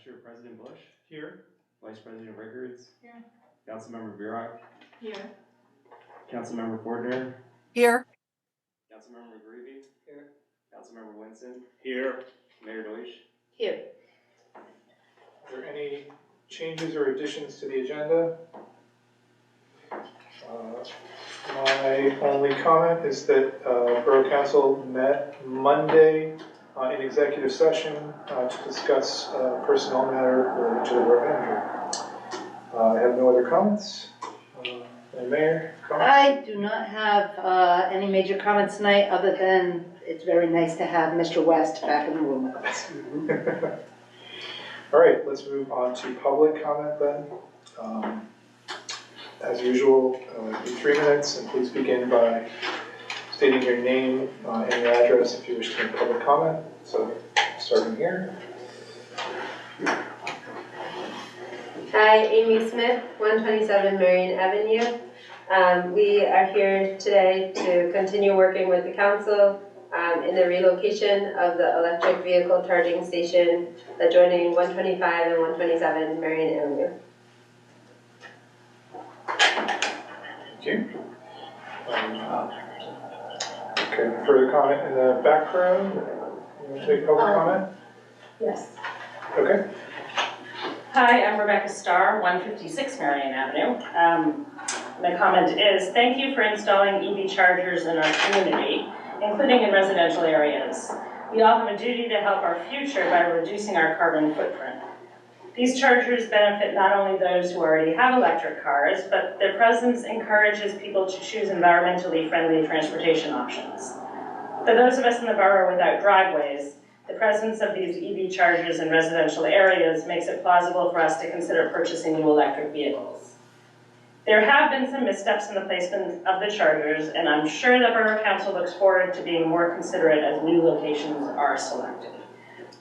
Sure, President Bush. Here. Vice President Rickards. Here. Councilmember Borough. Here. Councilmember Fortner. Here. Councilmember McGreevy. Here. Councilmember Winston. Here. Mayor Deutsch. Here. Are there any changes or additions to the agenda? My only comment is that Borough Council met Monday in executive session to discuss personnel matter related to the borough manager. I have no other comments. Mayor, comments? I do not have any major comments tonight, other than it's very nice to have Mr. West back in the room with us. All right, let's move on to public comment then. As usual, it'll be 3 minutes, and please begin by stating your name and your address if you wish to make public comment. So, starting here. Hi, Amy Smith, 127 Marion Avenue. We are here today to continue working with the council in the relocation of the electric vehicle charging station adjoining 125 and 127 Marion Avenue. Thank you. Okay, further comment in the back row? You want to take public comment? Yes. Okay. Hi, I'm Rebecca Starr, 156 Marion Avenue. My comment is, thank you for installing EV chargers in our community, including in residential areas. We all have a duty to help our future by reducing our carbon footprint. These chargers benefit not only those who already have electric cars, but their presence encourages people to choose environmentally friendly transportation options. For those of us in the borough without driveways, the presence of these EV chargers in residential areas makes it plausible for us to consider purchasing new electric vehicles. There have been some missteps in the placement of the chargers, and I'm sure the Borough Council looks forward to being more considerate as new locations are selected.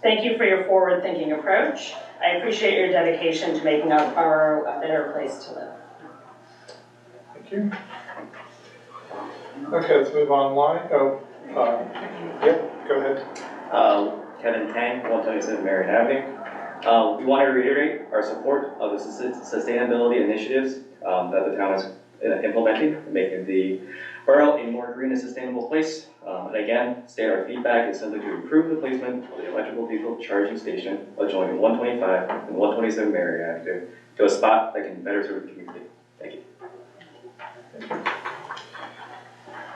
Thank you for your forward-thinking approach. I appreciate your dedication to making our borough a better place to live. Thank you. Okay, let's move online. Yeah, go ahead. Kevin Tang, 127 Marion Avenue. We want to reiterate our support of the sustainability initiatives that the town is implementing, making the borough a more green and sustainable place. And again, state our feedback is simply to improve the placement of the electrical vehicle charging station adjoining 125 and 127 Marion Avenue to a spot that can better serve the community. Thank you.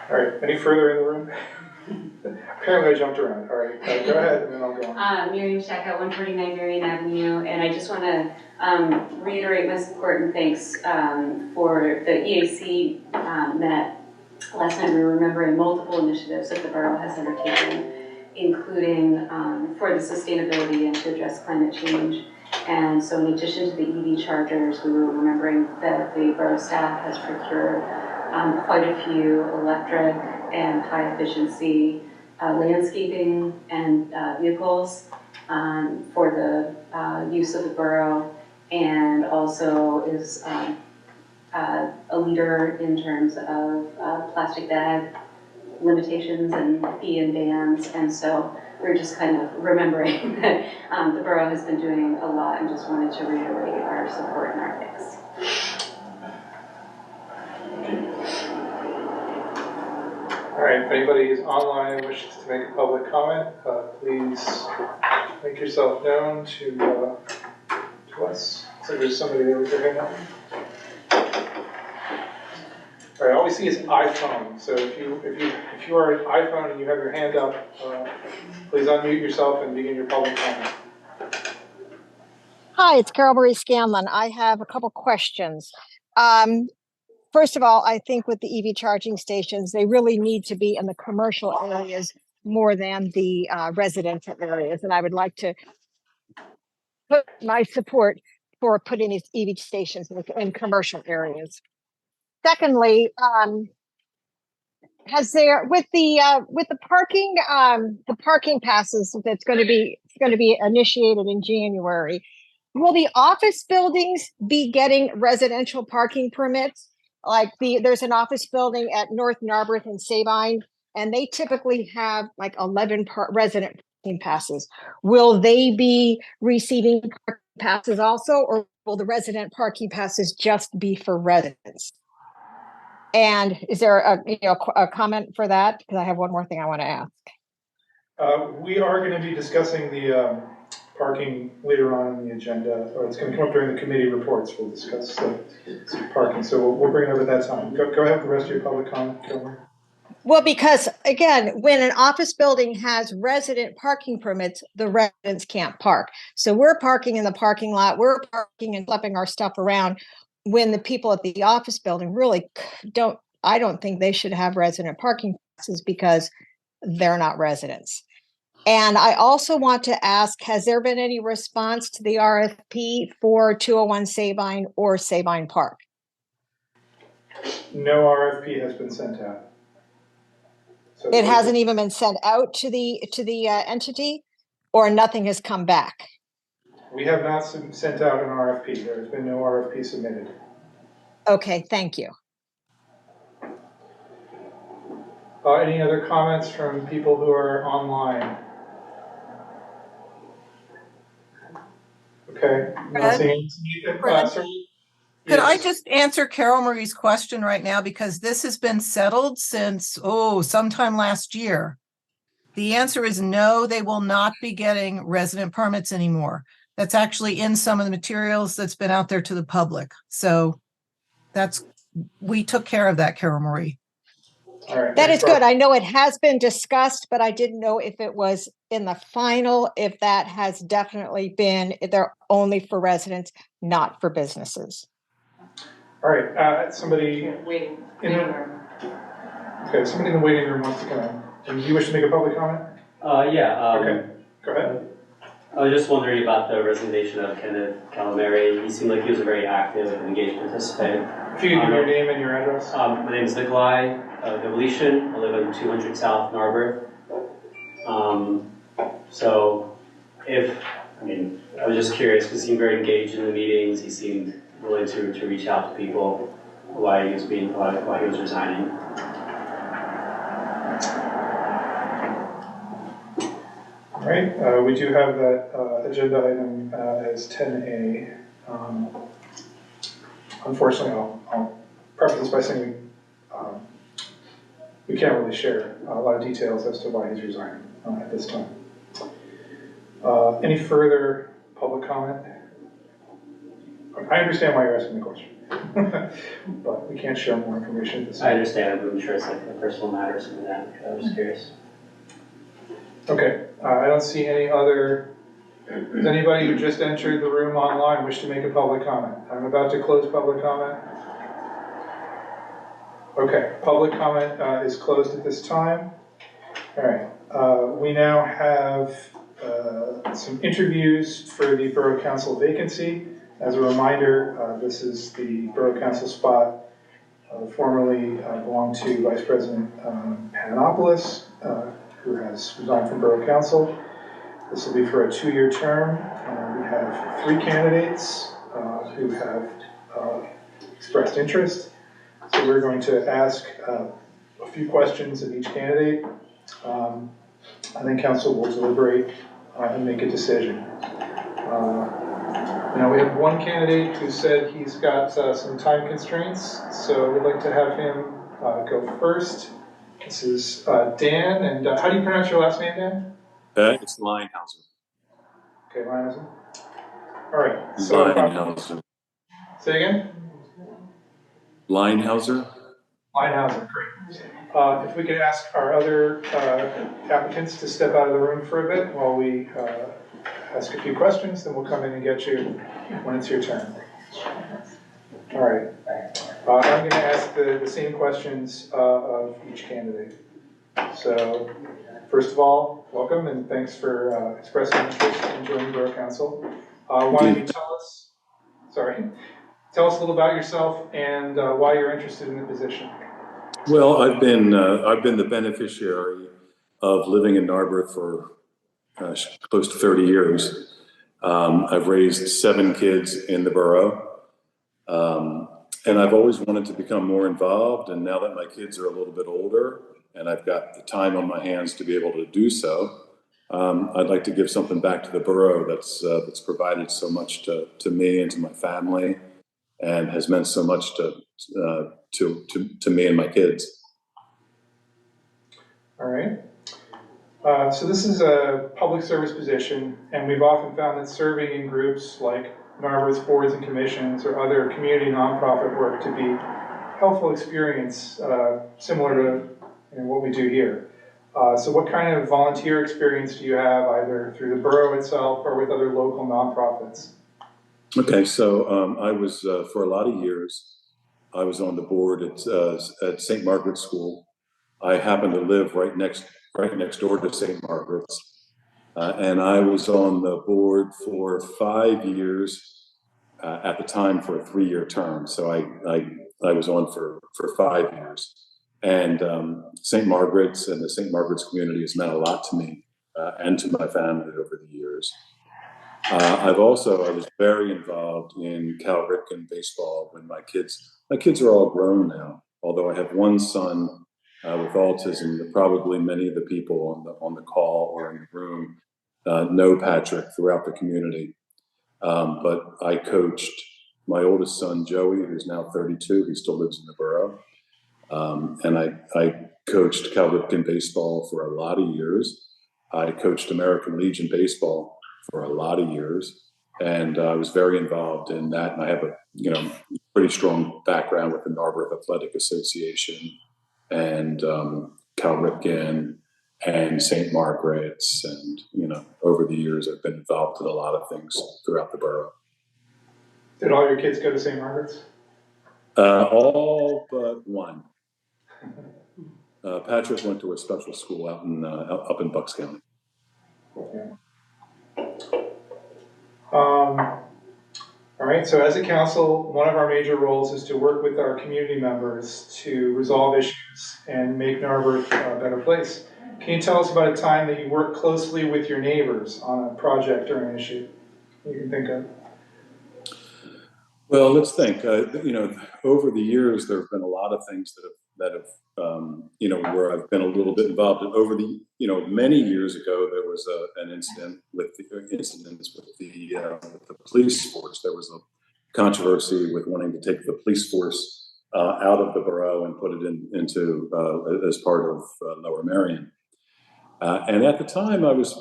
All right, any further in the room? Apparently I jumped around. All right, go ahead and then I'll go on. Miriam Shaka, 149 Marion Avenue, and I just want to reiterate my support and thanks for the EAC met last night. We were remembering multiple initiatives that the borough has undertaken, including for the sustainability and to address climate change. And so in addition to the EV chargers, we were remembering that the borough staff has procured quite a few electric and high efficiency landscaping and vehicles for the use of the borough, and also is a leader in terms of plastic bag limitations and fee and bans. And so we're just kind of remembering that the borough has been doing a lot, and just wanted to reiterate our support and our thanks. All right, if anybody is online and wishes to make a public comment, please make yourself known to us. So there's somebody there with their hand up. All right, all we see is iPhone. So if you are an iPhone and you have your hand up, please unmute yourself and begin your public comment. Hi, it's Carol Marie Scanlon. I have a couple questions. First of all, I think with the EV charging stations, they really need to be in the commercial areas more than the residential areas. And I would like to put my support for putting these EV stations in commercial areas. Secondly, has there with the parking passes that's going to be initiated in January, will the office buildings be getting residential parking permits? Like there's an office building at North Narberth and Sabine, and they typically have like 11 resident passes. Will they be receiving parking passes also, or will the resident parking passes just be for residents? And is there a comment for that? Because I have one more thing I want to ask. We are going to be discussing the parking later on in the agenda, or it's going to come up during the committee reports. We'll discuss the parking, so we'll bring it up at that time. Go ahead with the rest of your public comment, Kilmer. Well, because again, when an office building has resident parking permits, the residents can't park. So we're parking in the parking lot, we're parking and schlepping our stuff around when the people at the office building really I don't think they should have resident parking passes because they're not residents. And I also want to ask, has there been any response to the RFP for 201 Sabine or Sabine Park? No RFP has been sent out. So It hasn't even been sent out to the entity, or nothing has come back? We have not sent out an RFP. There has been no RFP submitted. Okay, thank you. Any other comments from people who are online? Okay. Not seeing any. Could I just answer Carol Marie's question right now? Because this has been settled since, sometime last year. The answer is no, they will not be getting resident permits anymore. That's actually in some of the materials that's been out there to the public. So we took care of that, Carol Marie. All right, that is good. I know it has been discussed, but I didn't know if it was in the final, if that has definitely been, if they're only for residents, not for businesses. All right, somebody Waiting. Okay, somebody in the waiting room wants to come in. And you wish to make a public comment? Okay, go ahead. I was just wondering about the resignation of Kenneth Calamari. He seemed like he was a very active and engaged participant. If you could give your name and your address. My name is Nikolai Devolution. I live in 200 South Narberth. I was just curious because he seemed very engaged in the meetings. He seemed willing to reach out to people while he was resigning. All right, we do have that agenda item as 10A. Unfortunately, I'll preface this by saying we can't really share a lot of details as to why he's resigning at this time. Any further public comment? I understand why you're asking the question, but we can't share more information at this time. I understand, but I'm sure it's like a personal matter or something like that. I was curious. Okay, I don't see any other. Does anybody who just entered the room online wish to make a public comment? I'm about to close public comment. Okay, public comment is closed at this time. All right, we now have some interviews for the Borough Council vacancy. As a reminder, this is the Borough Council spot formerly belonged to Vice President Panopoulos, who has resigned from Borough Council. This will be for a 2-year term. We have 3 candidates who have expressed interest. So we're going to ask a few questions of each candidate, and then council will deliberate and make a decision. Now we have one candidate who said he's got some time constraints, so we'd like to have him go first. This is Dan, and how do you pronounce your last name, Dan? It's Linehauser. Okay, Linehauser. All right. So, Linehauser. Say again? Linehauser. Linehauser, great. If we could ask our other applicants to step out of the room for a bit while we ask a few questions, then we'll come in and get you when it's your turn. All right. I'm going to ask the same questions of each candidate. So, first of all, welcome and thanks for expressing interest in joining Borough Council. Why don't you tell us a little about yourself and why you're interested in the position. Well, I've been the beneficiary of living in Narberth for close to 30 years. I've raised 7 kids in the borough, and I've always wanted to become more involved. And now that my kids are a little bit older and I've got the time on my hands to be able to do so, I'd like to give something back to the borough that's provided so much to me and to my family, and has meant so much to me and my kids. All right. So this is a public service position, and we've often found that serving in groups like Narberth's boards and commissions or other community nonprofit work to be helpful experience, similar to what we do here. So what kind of volunteer experience do you have, either through the borough itself or with other local nonprofits? Okay, so I was, for a lot of years, I was on the board at St. Margaret's School. I happen to live right next door to St. Margaret's. And I was on the board for 5 years, at the time for a 3-year term. So I was on for 5 years. And St. Margaret's and the St. Margaret's community has meant a lot to me and to my family over the years. I was very involved in Cal Ripken baseball when my kids are all grown now, although I have one son with autism. Probably many of the people on the call or in the room know Patrick throughout the community. But I coached my oldest son, Joey, who's now 32. He still lives in the borough. And I coached Cal Ripken baseball for a lot of years. I coached American Legion baseball for a lot of years. And I was very involved in that. And I have a pretty strong background with the Narberth Athletic Association and Cal Ripken and St. Margaret's. And, over the years, I've been involved in a lot of things throughout the borough. Did all your kids go to St. Margaret's? All but one. Patrick went to a special school up in Bucks County. Okay. All right, so as a council, one of our major roles is to work with our community members to resolve issues and make Narberth a better place. Can you tell us about a time that you worked closely with your neighbors on a project or an issue you can think of? Well, let's think. Over the years, there have been a lot of things that have where I've been a little bit involved. And over the, many years ago, there was an incident with the police force. There was a controversy with wanting to take the police force out of the borough and put it into as part of Lower Merion. And at the time, I was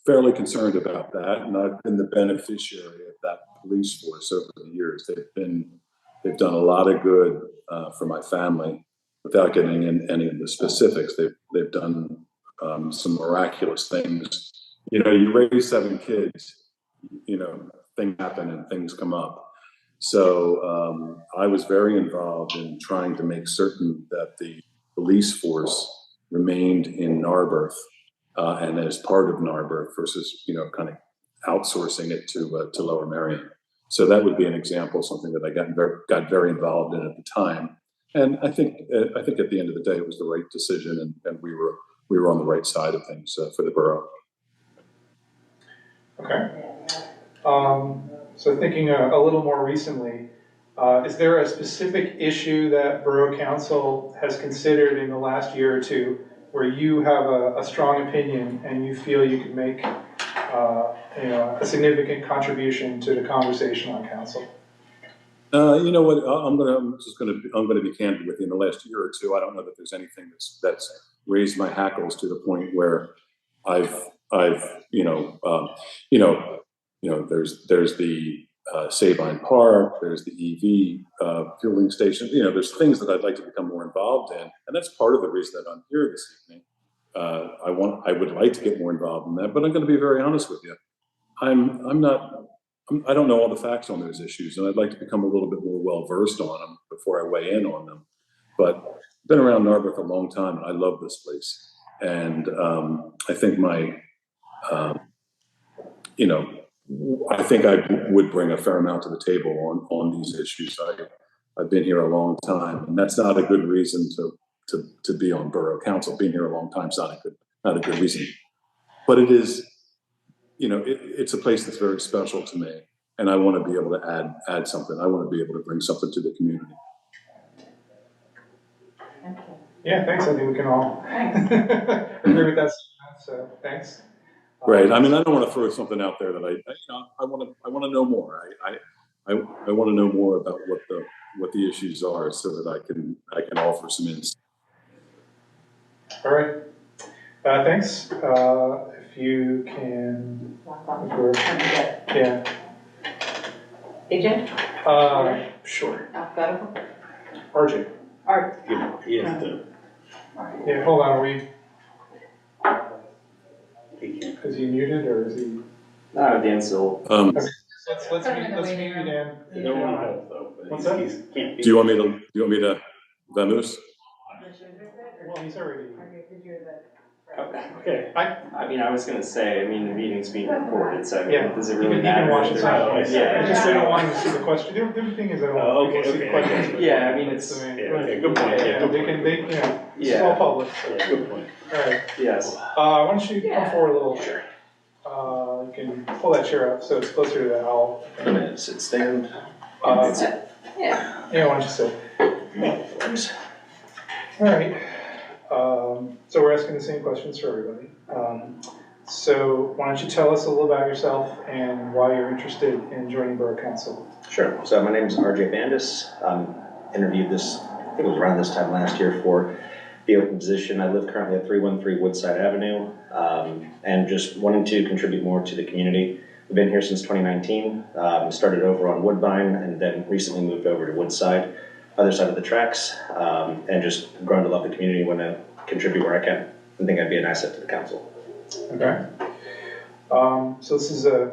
fairly concerned about that, and I've been the beneficiary of that police force over the years. They've done a lot of good for my family. Without getting in any of the specifics, they've done some miraculous things. You raise 7 kids, things happen and things come up. So I was very involved in trying to make certain that the police force remained in Narberth and as part of Narberth versus, kind of outsourcing it to Lower Merion. So that would be an example of something that I got very involved in at the time. And I think at the end of the day, it was the right decision, and we were on the right side of things for the borough. Okay. So thinking a little more recently, is there a specific issue that Borough Council has considered in the last year or two where you have a strong opinion and you feel you could make a significant contribution to the conversation on council? You know what? I'm gonna be candid with you. In the last year or two, I don't know that there's anything that's raised my hackles to the point where there's the Sabine Park, there's the EV fueling station. There's things that I'd like to become more involved in, and that's part of the reason that I'm here this evening. I would like to get more involved in that, but I'm going to be very honest with you. I don't know all the facts on those issues, and I'd like to become a little bit more well-versed on them before I weigh in on them. But I've been around Narberth a long time, and I love this place. And I think I think I would bring a fair amount to the table on these issues. I've been here a long time, and that's not a good reason to be on Borough Council. Being here a long time is not a good reason. But it is, it's a place that's very special to me, and I want to be able to add something. I want to be able to bring something to the community. Yeah, thanks. I think we can all agree with that. So thanks. Right. I mean, I don't want to throw something out there that I want to know more. I want to know more about what the issues are so that I can offer some insight. All right. Thanks. If you can. Yeah. AJ? Sure. Alphabetical? RJ. Art. He has to. Yeah, hold on. He can't. Is he muted or is he? No, Dan's still. Let's mute you, Dan. No one help though. But What's that? Can't be. Do you want me to vamoose? Well, he's already. Okay. I mean, I was gonna say, I mean, the meeting's being recorded, so I mean, Yeah, does it you really can matter? watch if it. they're- Yeah, I just Yeah. don't want him to see the question. The thing is, I don't Oh, want people to see the okay. questions. Yeah, I mean, it's. Yeah, okay, good point. Yeah, Yeah, good they point. can, it's Yeah. all public. So. Yeah, good point. All right. Yes. Why don't you come forward a little? Sure. You can pull that chair up so it's closer to the owl. I'm gonna sit stand. Yeah. Yeah, why don't you sit? All right. So we're asking the same questions for everybody. So why don't you tell us a little about yourself and why you're interested in joining Borough Council? Sure. So my name is RJ Bandis. Interviewed this, I think it was around this time last year for the open position. I live currently at 313 Woodside Avenue, and just wanting to contribute more to the community. We've been here since 2019. Started over on Woodbine and then recently moved over to Woodside, other side of the tracks, and just grown to love the community, want to contribute where I can. I think I'd be an asset to the council. Okay. So this is a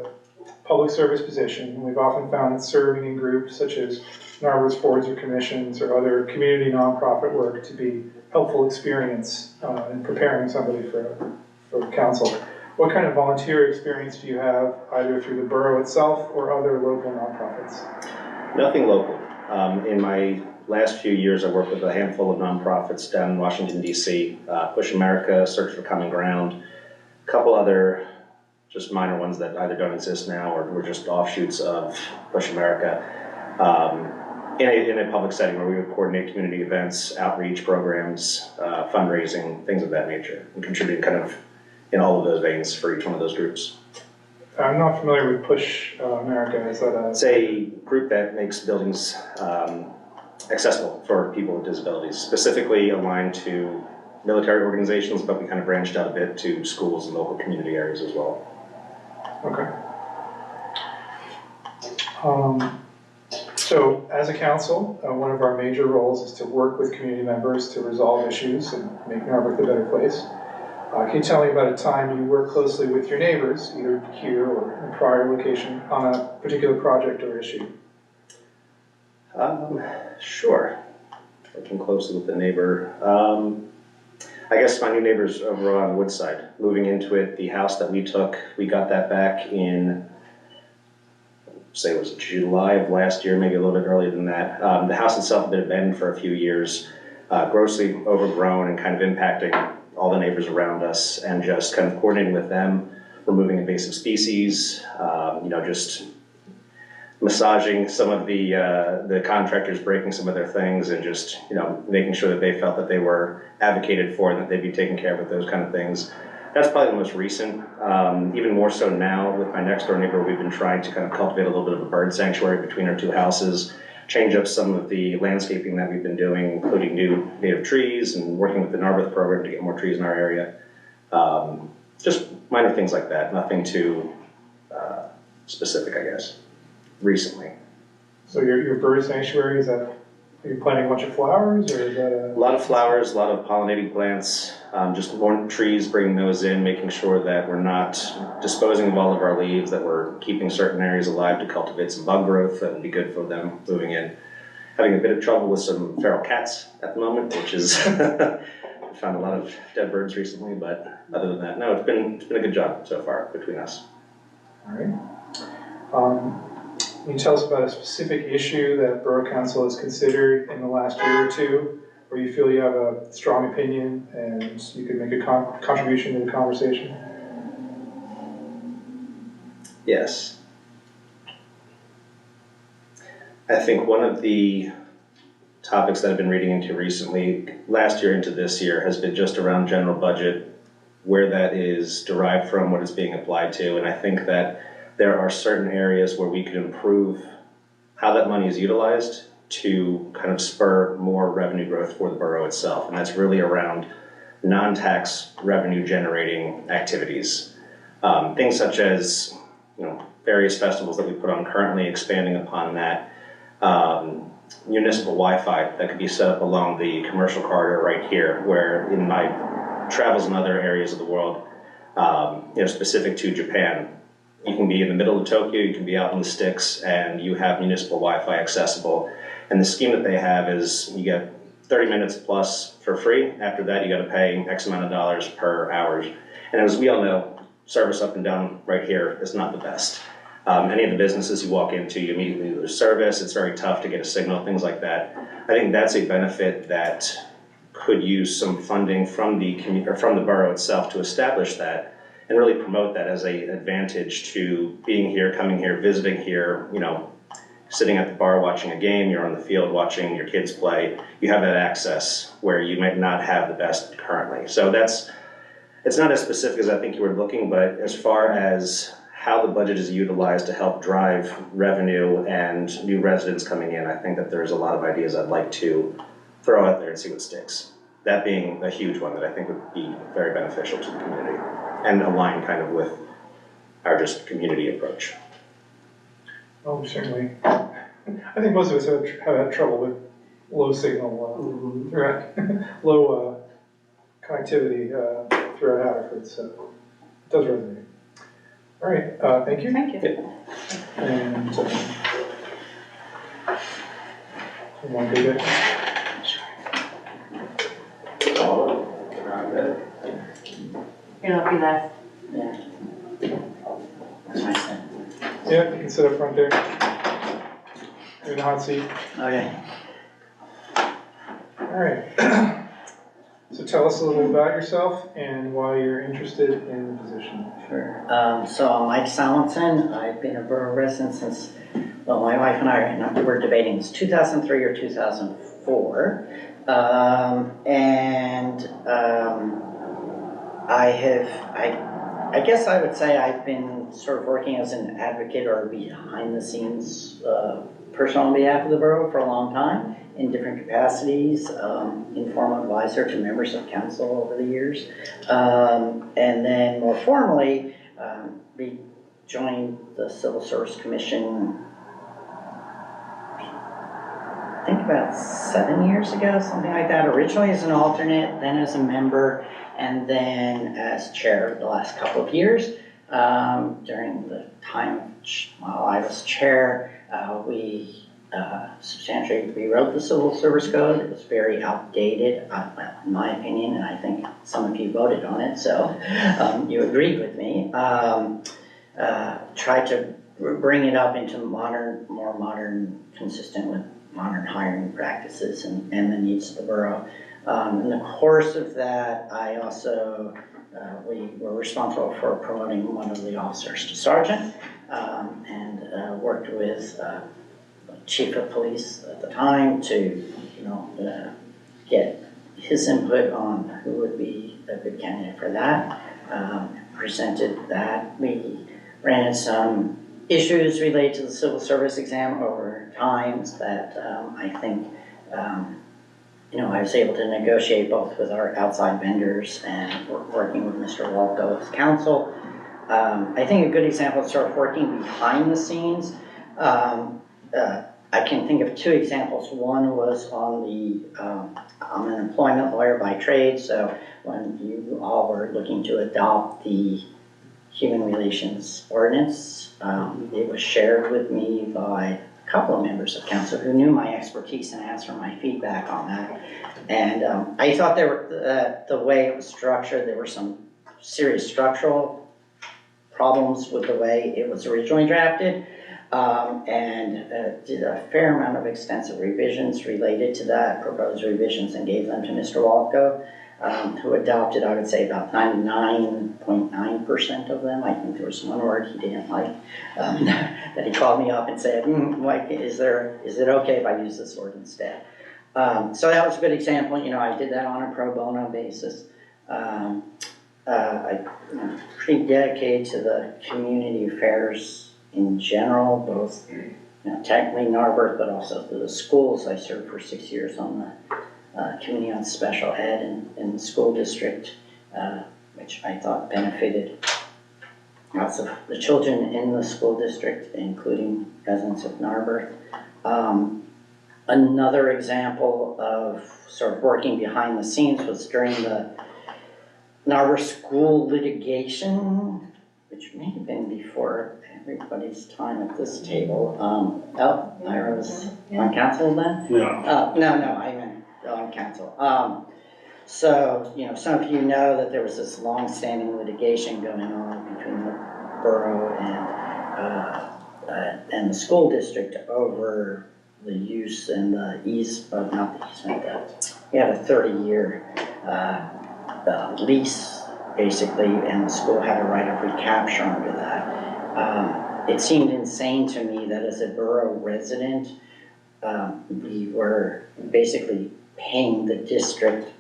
public service position. We've often found that serving in groups such as Narberth's boards or commissions or other community nonprofit work to be helpful experience in preparing somebody for council. What kind of volunteer experience do you have either through the borough itself or other local nonprofits? Nothing local. In my last few years, I worked with a handful of nonprofits down in Washington, D.C., Push America, Search for Common Ground, a couple other just minor ones that either don't exist now or were just offshoots of Push America, in a public setting where we would coordinate community events, outreach programs, fundraising, things of that nature, and contributing kind of in all of those veins for each one of those groups. I'm not familiar with Push America. Is that a... It's a group that makes buildings accessible for people with disabilities, specifically aligned to military organizations, but we kind of branched out a bit to schools and local community areas as well. Okay. So as a council, one of our major roles is to work with community members to resolve issues and make Narberth a better place. Can you tell me about a time you worked closely with your neighbors, either here or in a prior location, on a particular project or issue? Sure. Working closely with the neighbor. I guess my new neighbor's over on Woodside. Moving into it, the house that we took, we got that back in, say it was July of last year, maybe a little bit earlier than that. The house itself had been abandoned for a few years, grossly overgrown and kind of impacting all the neighbors around us, and just kind of coordinating with them, removing invasive species, just massaging some of the contractors, breaking some of their things, and just making sure that they felt that they were advocated for and that they'd be taken care of with those kind of things. That's probably the most recent. Even more so now with my next door neighbor, we've been trying to kind of cultivate a little bit of a bird sanctuary between our two houses, change up some of the landscaping that we've been doing, including new native trees and working with the Narberth program to get more trees in our area. Just minor things like that, nothing too specific, I guess, recently. So your bird sanctuary, are you planting a bunch of flowers, or is that a... A lot of flowers, a lot of pollinating plants, just more trees, bringing those in, making sure that we're not disposing of all of our leaves, that we're keeping certain areas alive to cultivate some bug growth that would be good for them moving in. Having a bit of trouble with some feral cats at the moment, which is, I found a lot of dead birds recently, but other than that, no, it's been a good job so far between us. All right. Can you tell us about a specific issue that Borough Council has considered in the last year or two, where you feel you have a strong opinion and you can make a contribution to the conversation? Yes. I think one of the topics that I've been reading into recently, last year into this year, has been just around general budget, where that is derived from, what it's being applied to. And I think that there are certain areas where we could improve how that money is utilized to kind of spur more revenue growth for the borough itself. And that's really around non-tax revenue generating activities. Things such as, various festivals that we put on currently, expanding upon that. Municipal Wi-Fi that could be set up along the commercial corridor right here, where in my travels in other areas of the world, specific to Japan, you can be in the middle of Tokyo, you can be out in the sticks, and you have municipal Wi-Fi accessible. And the scheme that they have is you get 30 minutes plus for free. After that, you got to pay X amount of dollars per hour. And as we all know, service up and down right here is not the best. Any of the businesses you walk into, you immediately lose service. It's very tough to get a signal, things like that. I think that's a benefit that could use some funding from the borough itself to establish that and really promote that as an advantage to being here, coming here, visiting here, sitting at the bar watching a game, you're on the field watching your kids play. You have that access where you might not have the best currently. So it's not as specific as I think you were looking, but as far as how the budget is utilized to help drive revenue and new residents coming in, I think that there's a lot of ideas I'd like to throw out there and see what sticks. That being a huge one that I think would be very beneficial to the community and align kind of with our just community approach. Oh, certainly. I think most of us have had trouble with low signal, low connectivity throughout Haverford, so it does resonate. All right, thank you. Thank you. And one big bit. You're not be last. Yeah, you can sit up front there. You're in the hot seat. Okay. All right. So tell us a little about yourself and why you're interested in the position. Sure. So I'm Mike Salenson. I've been a borough resident since, well, my wife and I were debating it's 2003 or 2004. I guess I would say I've been sort of working as an advocate or behind the scenes person on behalf of the borough for a long time in different capacities, informal advisor to members of council over the years. And then more formally, we joined the Civil Service Commission, I think about 7 years ago, something like that. Originally as an alternate, then as a member, and then as chair the last couple of years. During the time while I was chair, we substantially rewrote the Civil Service Code. It was very outdated, well, in my opinion, and I think some of you voted on it, so you agreed with me. Tried to bring it up into more modern, consistent with modern hiring practices and the needs of the borough. In the course of that, I also, we were responsible for promoting one of the officers to sergeant, and worked with chief of police at the time to, get his input on who would be a good candidate for that. Presented that. We ran into some issues related to the civil service exam over times that I think I was able to negotiate both with our outside vendors and working with Mr. Walko as counsel. I think a good example of sort of working behind the scenes, I can think of two examples. One was on I'm an employment lawyer by trade, so when you all were looking to adopt the Human Relations Ordinance, it was shared with me by a couple of members of council who knew my expertise and asked for my feedback on that. And I thought the way it was structured, there were some serious structural problems with the way it was originally drafted, and did a fair amount of extensive revisions related to that, proposed revisions, and gave them to Mr. Walko, who adopted, I would say, about 99.9% of them. I think there was one word he didn't like, that he called me up and said, Mike, is it okay if I use this word instead? So that was a good example. I did that on a pro bono basis. I'm pretty dedicated to the community affairs in general, both technically Narberth, but also to the schools. I served for 6 years on the Committee on Special Ed in the school district, which I thought benefited lots of the children in the school district, including residents of Narberth. Another example of sort of working behind the scenes was during the Narberth school litigation, which may have been before everybody's time at this table. Ira was on council then? No. No, I meant on council. So, some of you know that there was this long-standing litigation going on between the borough and the school district over the use and the easement, not the easement, we had a 30-year lease, basically, and the school had a right of recapture under that. It seemed insane to me that as a borough resident, we were basically paying the district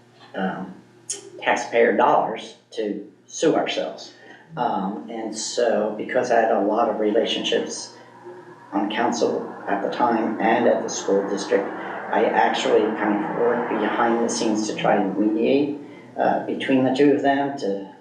taxpayer dollars to sue ourselves. And so, because I had a lot of relationships on council at the time and at the school district, I actually kind of worked behind the scenes to try to mediate between the two of them to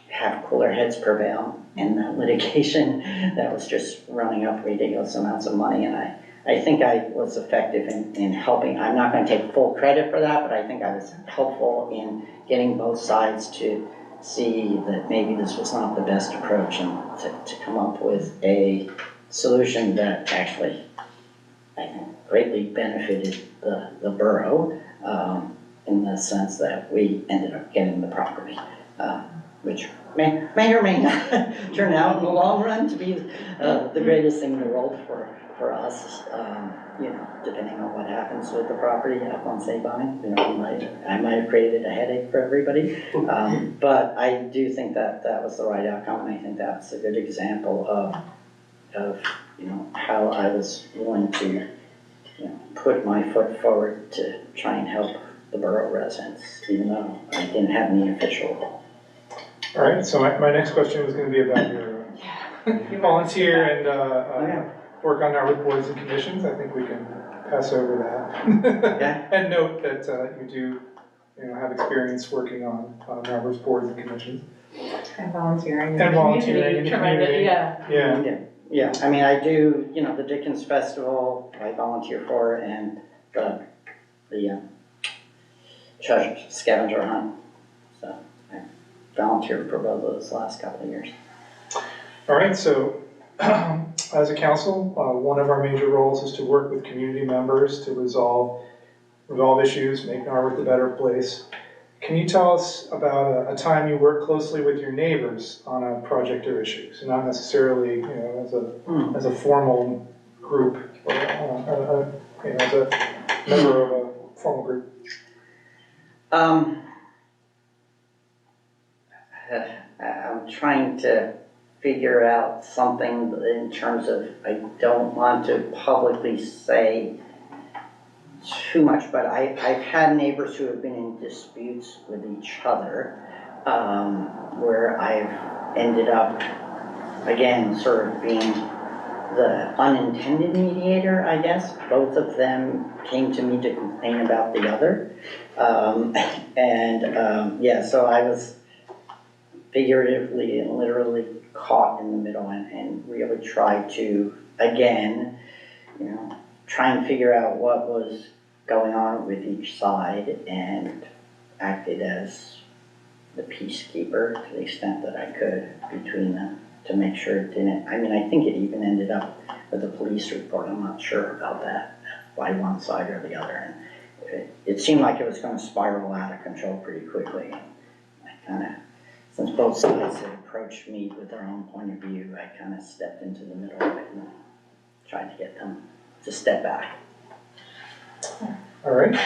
have cooler heads prevail in the litigation that was just running up ridiculous amounts of money. And I think I was effective in helping. I'm not going to take full credit for that, but I think I was helpful in getting both sides to see that maybe this was not the best approach and to come up with a solution that actually, I think, greatly benefited the borough in the sense that we ended up getting the property, which may or may not turn out in the long run to be the greatest thing in the world for us, depending on what happens with the property up on Sabine. I might have created a headache for everybody, but I do think that was the right outcome, and I think that's a good example of how I was willing to put my foot forward to try and help the borough residents, even though I didn't have any official role. All right, so my next question was going to be about your volunteer and work on our boards and commissions. I think we can pass over that. Okay. And note that you do have experience working on Narberth's boards and commissions. And volunteering. And volunteering in the community. Yeah, I mean, I do, the Dickens Festival, I volunteer for, and the treasure scavenger hunt. So I volunteered for both of those last couple of years. All right, so as a council, one of our major roles is to work with community members to resolve issues, make Narberth a better place. Can you tell us about a time you worked closely with your neighbors on a project or issue? So not necessarily, as a formal group, or as a member of a formal group. I'm trying to figure out something in terms of, I don't want to publicly say too much, but I've had neighbors who have been in disputes with each other, where I've ended up, again, sort of being the unintended mediator, I guess. Both of them came to me to complain about the other. So I was figuratively and literally caught in the middle and really tried to, again, try and figure out what was going on with each side and acted as the peacekeeper to the extent that I could between them to make sure it didn't. I think it even ended up with a police report. I'm not sure about that by one side or the other. And it seemed like it was going to spiral out of control pretty quickly. I kind of, since both sides had approached me with their own point of view, I kind of stepped into the middle of it and tried to get them to step back. All right.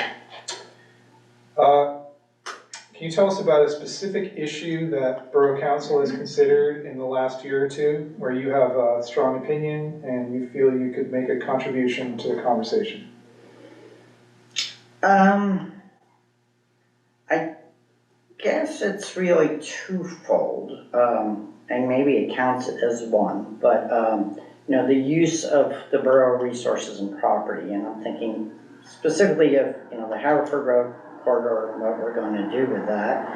Can you tell us about a specific issue that Borough Council has considered in the last year or two where you have a strong opinion and you feel you could make a contribution to the conversation? I guess it's really twofold, and maybe it counts as one, but, the use of the borough resources and property, and I'm thinking specifically of, the Haverford Road corridor and what we're going to do with that.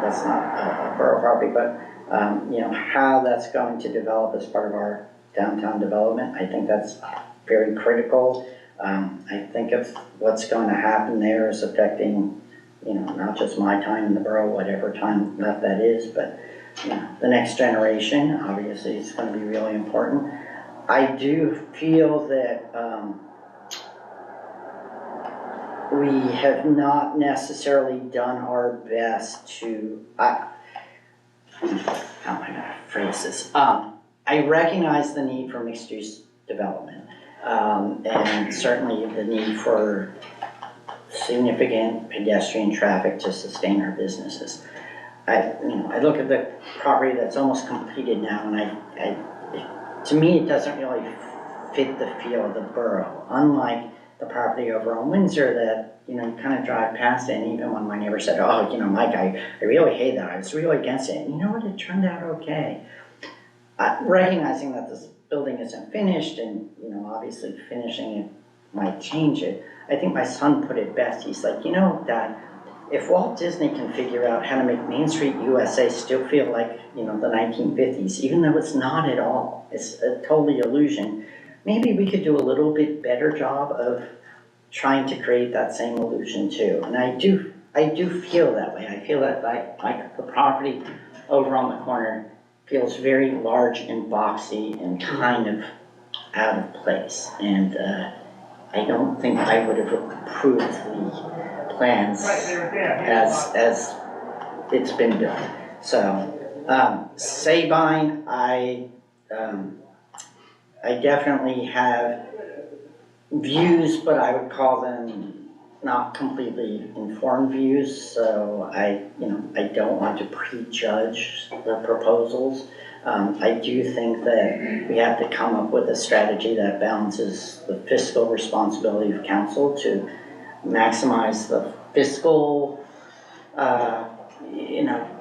That's not a borough property, but, how that's going to develop as part of our downtown development. I think that's very critical. I think of what's going to happen there is affecting, not just my time in the borough, whatever time left that is, but, the next generation, obviously, is going to be really important. I do feel that we have not necessarily done our best to, how am I going to phrase this? I recognize the need for mixed-use development, and certainly the need for significant pedestrian traffic to sustain our businesses. I look at the property that's almost completed now, and to me, it doesn't really fit the feel of the borough. Unlike the property over on Windsor that, you kind of drive past it, and even when my neighbor said, oh, Mike, I really hate that. I was really against it. And you know what? It turned out okay. Recognizing that this building isn't finished, and, obviously finishing it might change it. I think my son put it best. He's like, Dad, if Walt Disney can figure out how to make Main Street USA still feel like, the 1950s, even though it's not at all, it's a totally illusion, maybe we could do a little bit better job of trying to create that same illusion too. And I do feel that way. I feel that like the property over on the corner feels very large and boxy and kind of out of place. And I don't think I would have approved the plans as it's been built. So, Sabine, I definitely have views, but I would call them not completely informed views. So I don't want to prejudge the proposals. I do think that we have to come up with a strategy that balances the fiscal responsibility of council to maximize the fiscal,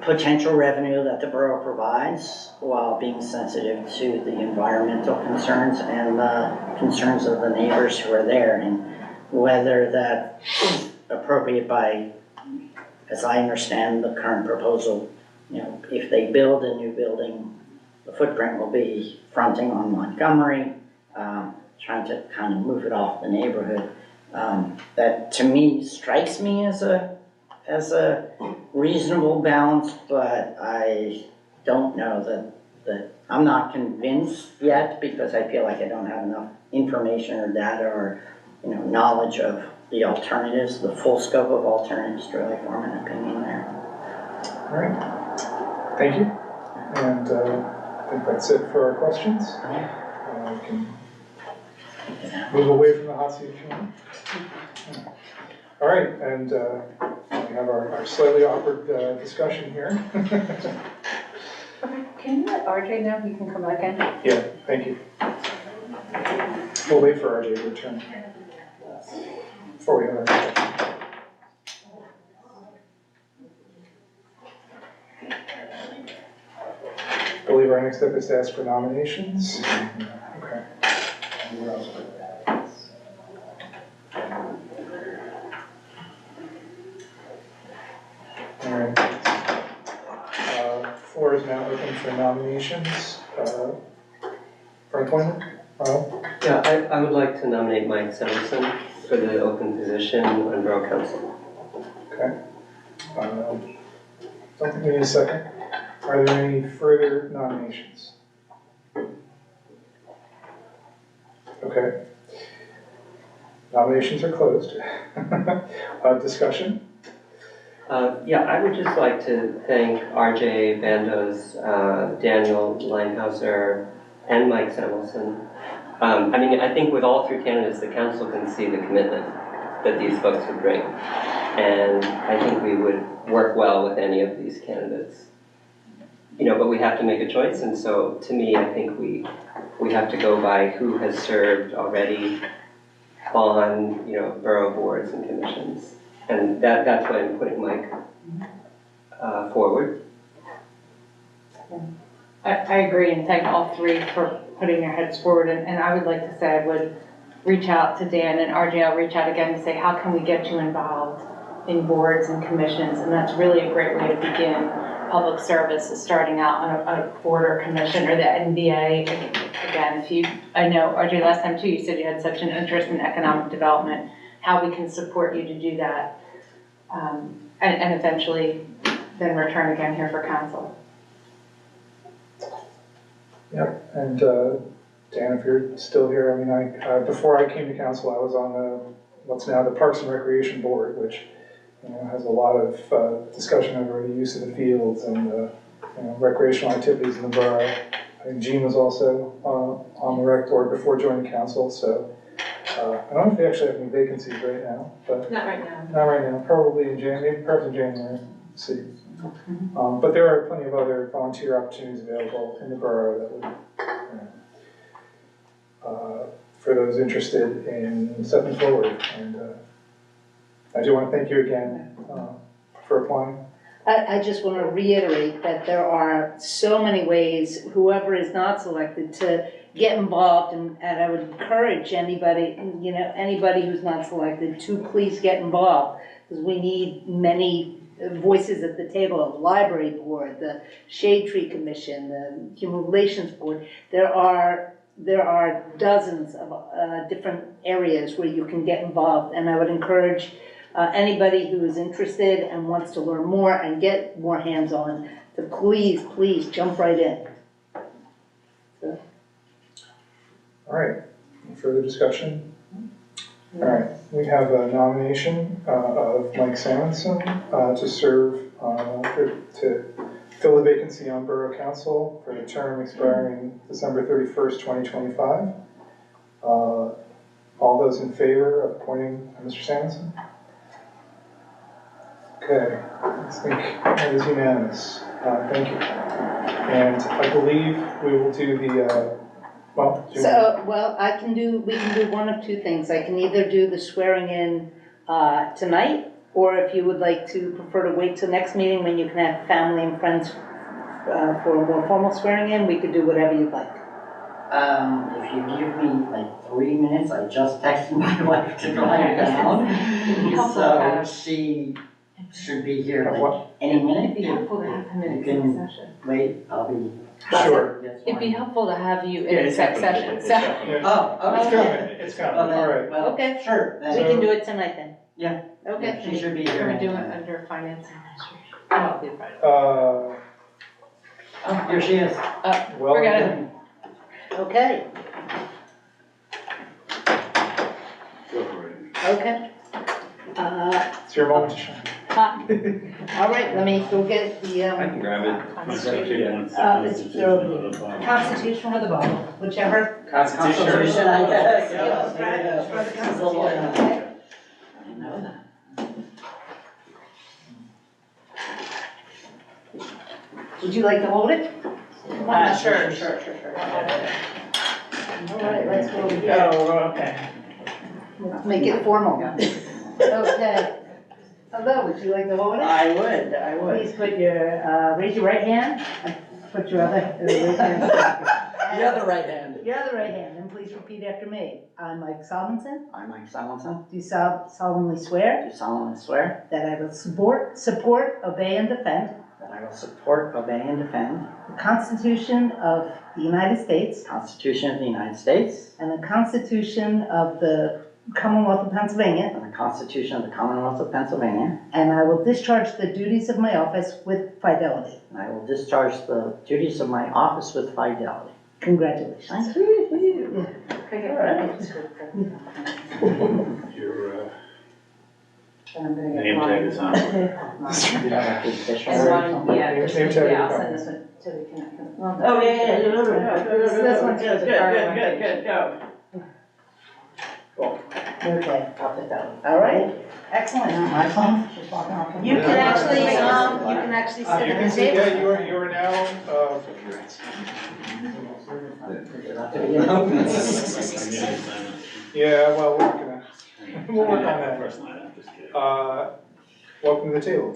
potential revenue that the borough provides while being sensitive to the environmental concerns and the concerns of the neighbors who are there, and whether that's appropriate by, as I understand the current proposal, if they build a new building, the footprint will be fronting on Montgomery, trying to kind of move it off the neighborhood. That to me strikes me as a reasonable balance, but I don't know that I'm not convinced yet, because I feel like I don't have enough information or data or knowledge of the alternatives, the full scope of alternatives to really form an opinion there. All right, thank you. And I think that's it for our questions. We can move away from the hot seat if you want. All right, and we have our slightly awkward discussion here. Okay, can you let RJ know he can come back in? Yeah, thank you. We'll wait for RJ to return before we have our discussion. I believe our next step is to ask for nominations. Okay. All right. Floor is now open for nominations for employment. Yeah, I would like to nominate Mike Samuelson for the open position on Borough Council. Okay. Don't think we need a second. Are there any further nominations? Okay. Nominations are closed. Discussion? Yeah, I would just like to thank RJ Bandos, Daniel Linehauser, and Mike Samuelson. I think with all three candidates, the council can see the commitment that these folks would bring. And I think we would work well with any of these candidates. But we have to make a choice, and so to me, I think we have to go by who has served already on, borough boards and commissions. And that's why I'm putting Mike forward. I agree and thank all three for putting their heads forward. And I would like to say I would reach out to Dan and RJ. I'll reach out again to say, how can we get you involved in boards and commissions? And that's really a great way to begin public service, is starting out on a board or commission or the NBA. Again, I know RJ, last time too, you said you had such an interest in economic development, how we can support you to do that. And eventually then return again here for council. Yep, and Dan, if you're still here, I mean, before I came to council, I was on what's now the Parks and Recreation Board, which has a lot of discussion over the use of the fields and recreational activities in the borough. I think Jean was also on the rec board before joining council, so I don't know if they actually have any vacancies right now, but Not right now. not right now. Probably in January, perhaps in January. Let's see. But there are plenty of other volunteer opportunities available in the borough that would, for those interested in stepping forward. And I do want to thank you again for applying. I just want to reiterate that there are so many ways, whoever is not selected, to get involved, and I would encourage anybody, anybody who's not selected to please get involved, because we need many voices at the table. The library board, the Shade Tree Commission, the Human Relations Board. There are dozens of different areas where you can get involved, and I would encourage anybody who is interested and wants to learn more and get more hands-on to please jump right in. So. All right, any further discussion? All right, we have a nomination of Mike Samuelson to serve, to fill the vacancy on Borough Council for the term expiring December 31st, 2025. All those in favor of appointing Mr. Samuelson? Okay, I think that is unanimous. Thank you. And I believe we will do the, we can do one of two things. I can either do the swearing in tonight, or if you would like to prefer to wait till next meeting when you can have family and friends for a more formal swearing in, we could do whatever you'd like. If you give me like 3 minutes, I just texted my wife to drive down. So she should be here like any minute. It'd be helpful to have him in exec session. Wait, I'll be. sure. It'd be helpful to have you in exec session. It's coming, all right. Well, Okay. Sure. We can do it tonight then. Yeah. Okay. She should be here. Can we do it under finance and administration? Oh, here she is. Well, Forget it. Okay. Okay. It's your moment to shine. All right, let me go get the, I can grab it. Constitution or the Bible, whichever. Constitution, I guess. For the Constitution, okay. I know that. Would you like to hold it? Sure. All right, let's go over here. Okay. Let's make it formal. Okay. Hello, would you like to hold it? I would. Please put your, raise your right hand, and put your other, The other right hand. Your other right hand, and please repeat after me. I, Mike Solomon, I, Mike Simonson, do solemnly swear do solemnly swear that I will support, obey, and defend that I will support, obey, and defend the Constitution of the United States the Constitution of the United States and the Constitution of the Commonwealth of Pennsylvania, and the Constitution of the Commonwealth of Pennsylvania, and I will discharge the duties of my office with fidelity. and I will discharge the duties of my office with fidelity. Congratulations. Your I'm gonna get name mine. tag is on. And one, yeah, Name just, tag yeah, I'll is send this one to the connect. Oh, yeah. This one's Good, the good, fire good, one. good, good, go. Okay, I'll take that one. all right, excellent. My phone, she's walking off. You can actually sit You at can the see, table. yeah, you are now, yeah, well, we're not gonna, We'll work on that. First line, I'm just kidding. Welcome to the table.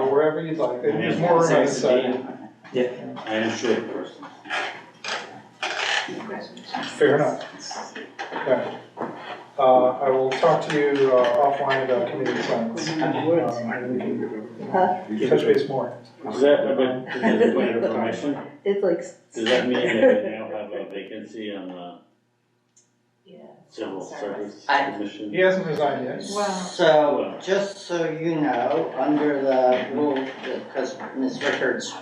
Wherever you'd like. There's more room on this side. Yeah, I am sure first. Fair enough. Okay. I will talk to you offline about committee assignments. And we can touch base more. Is that a point of information? It's like. Does that mean that we now have a vacancy on the civil service commission? He hasn't resigned yet. So, just so you know, under the rule, because Ms. Richards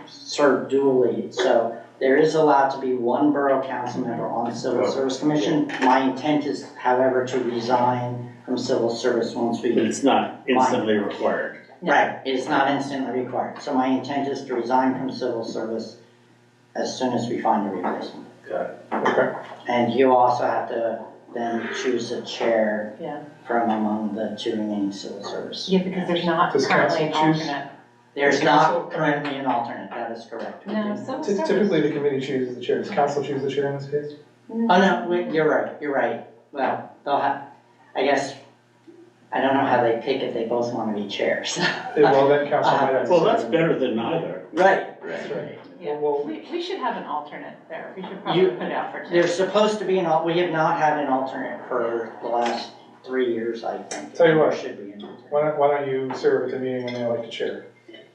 served dually, so there is allowed to be one borough council member on the Civil Service Commission. My intent is, however, to resign from civil service once we. But it's not instantly required. Right, it's not instantly required. So my intent is to resign from civil service as soon as we find a replacement. Got it. Okay. And you also have to then choose a chair from among the two remaining civil service. Yeah, because there's not Does currently an council choose? alternate. There's not currently an alternate, that is correct. No, Typically, the committee chooses the chair. Does council choose the chair in this case? Oh, no, you're right. Well, they'll have, I guess, I don't know how they pick if they both want to be chairs. Well, then council might have to. Well, that's better than neither. Right. That's right. Yeah, Well, we should have an alternate there. We should probably put it out for two. There's supposed to be we have not had an alternate for the last 3 years, I think. Tell you what, There should be an alternate. why don't you serve at the meeting when they elect a chair?